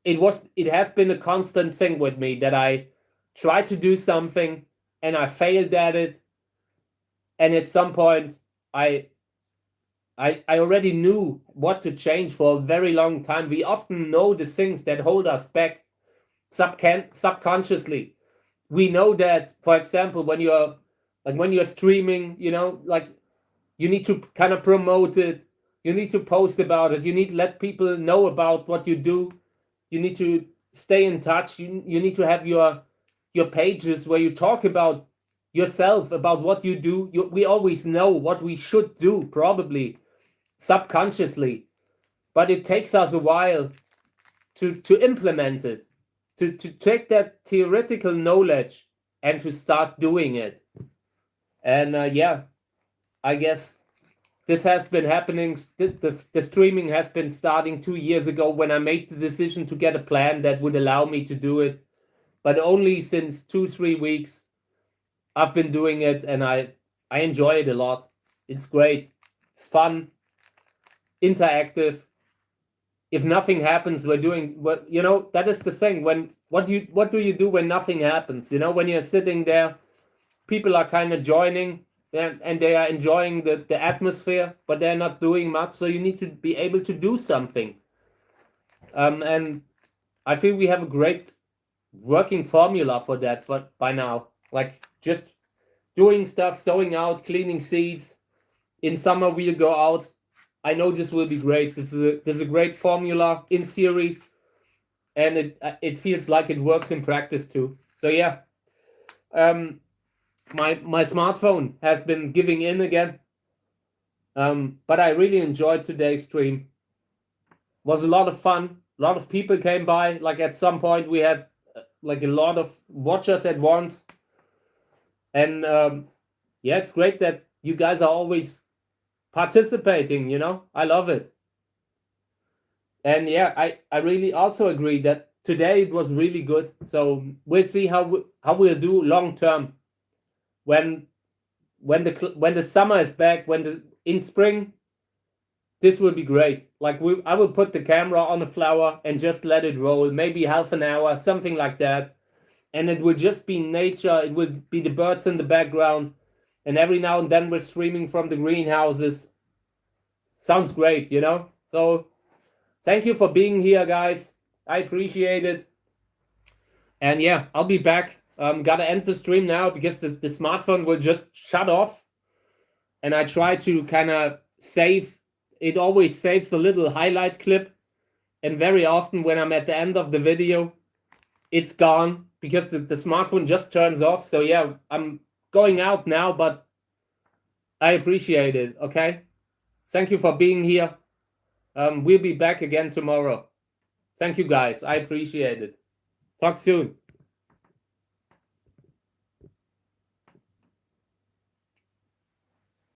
It has been a constant thing with me that I try to do something and I failed at it, and at some point I already knew what to change for a very long time. We often know the things that hold us back subconsciously. We know that, for example, when you're streaming, you know, like you need to kind of promote it, you need to post about it, you need to let people know about what you do, you need to stay in touch, you need to have your pages where you talk about yourself, about what you do. We always know what we should do, probably subconsciously, but it takes us a while to implement it, to take that theoretical knowledge and to start doing it. And yeah, I guess this has been happening. The streaming has been starting 2 years ago when I made the decision to get a plan that would allow me to do it. But only since 2-3 weeks I've been doing it, and I enjoy it a lot. It's great. It's fun, interactive. If nothing happens, we're doing what, you know, that is the thing. What do you do when nothing happens? You know, when you're sitting there, people are kind of joining and they are enjoying the atmosphere, but they're not doing much. So you need to be able to do something. And I feel we have a great working formula for that, but by now, like just doing stuff, sowing out, cleaning seeds. In summer we'll go out. I know this will be great. This is a great formula in theory, and it feels like it works in practice too. So yeah, my smartphone has been giving in again, but I really enjoyed today's stream. It was a lot of fun. A lot of people came by. Like at some point we had like a lot of watchers at once, and yeah, it's great that you guys are always participating, you know. I love it. And yeah, I really also agree that today it was really good. So we'll see how we'll do long term when the summer is back, in spring. This will be great. Like I will put the camera on a flower and just let it roll, maybe half an hour, something like that, and it will just be nature. It will be the birds in the background, and every now and then we're streaming from the greenhouses. Sounds great, you know. So thank you for being here, guys. I appreciate it. And yeah, I'll be back. Gotta end the stream now because the smartphone will just shut off. And I try to kind of save. It always saves a little highlight clip. And very often when I'm at the end of the video, it's gone because the smartphone just turns off. So yeah, I'm going out now, but I appreciate it, okay? Thank you for being here. We'll be back again tomorrow. Thank you, guys. I appreciate it. Talk soon.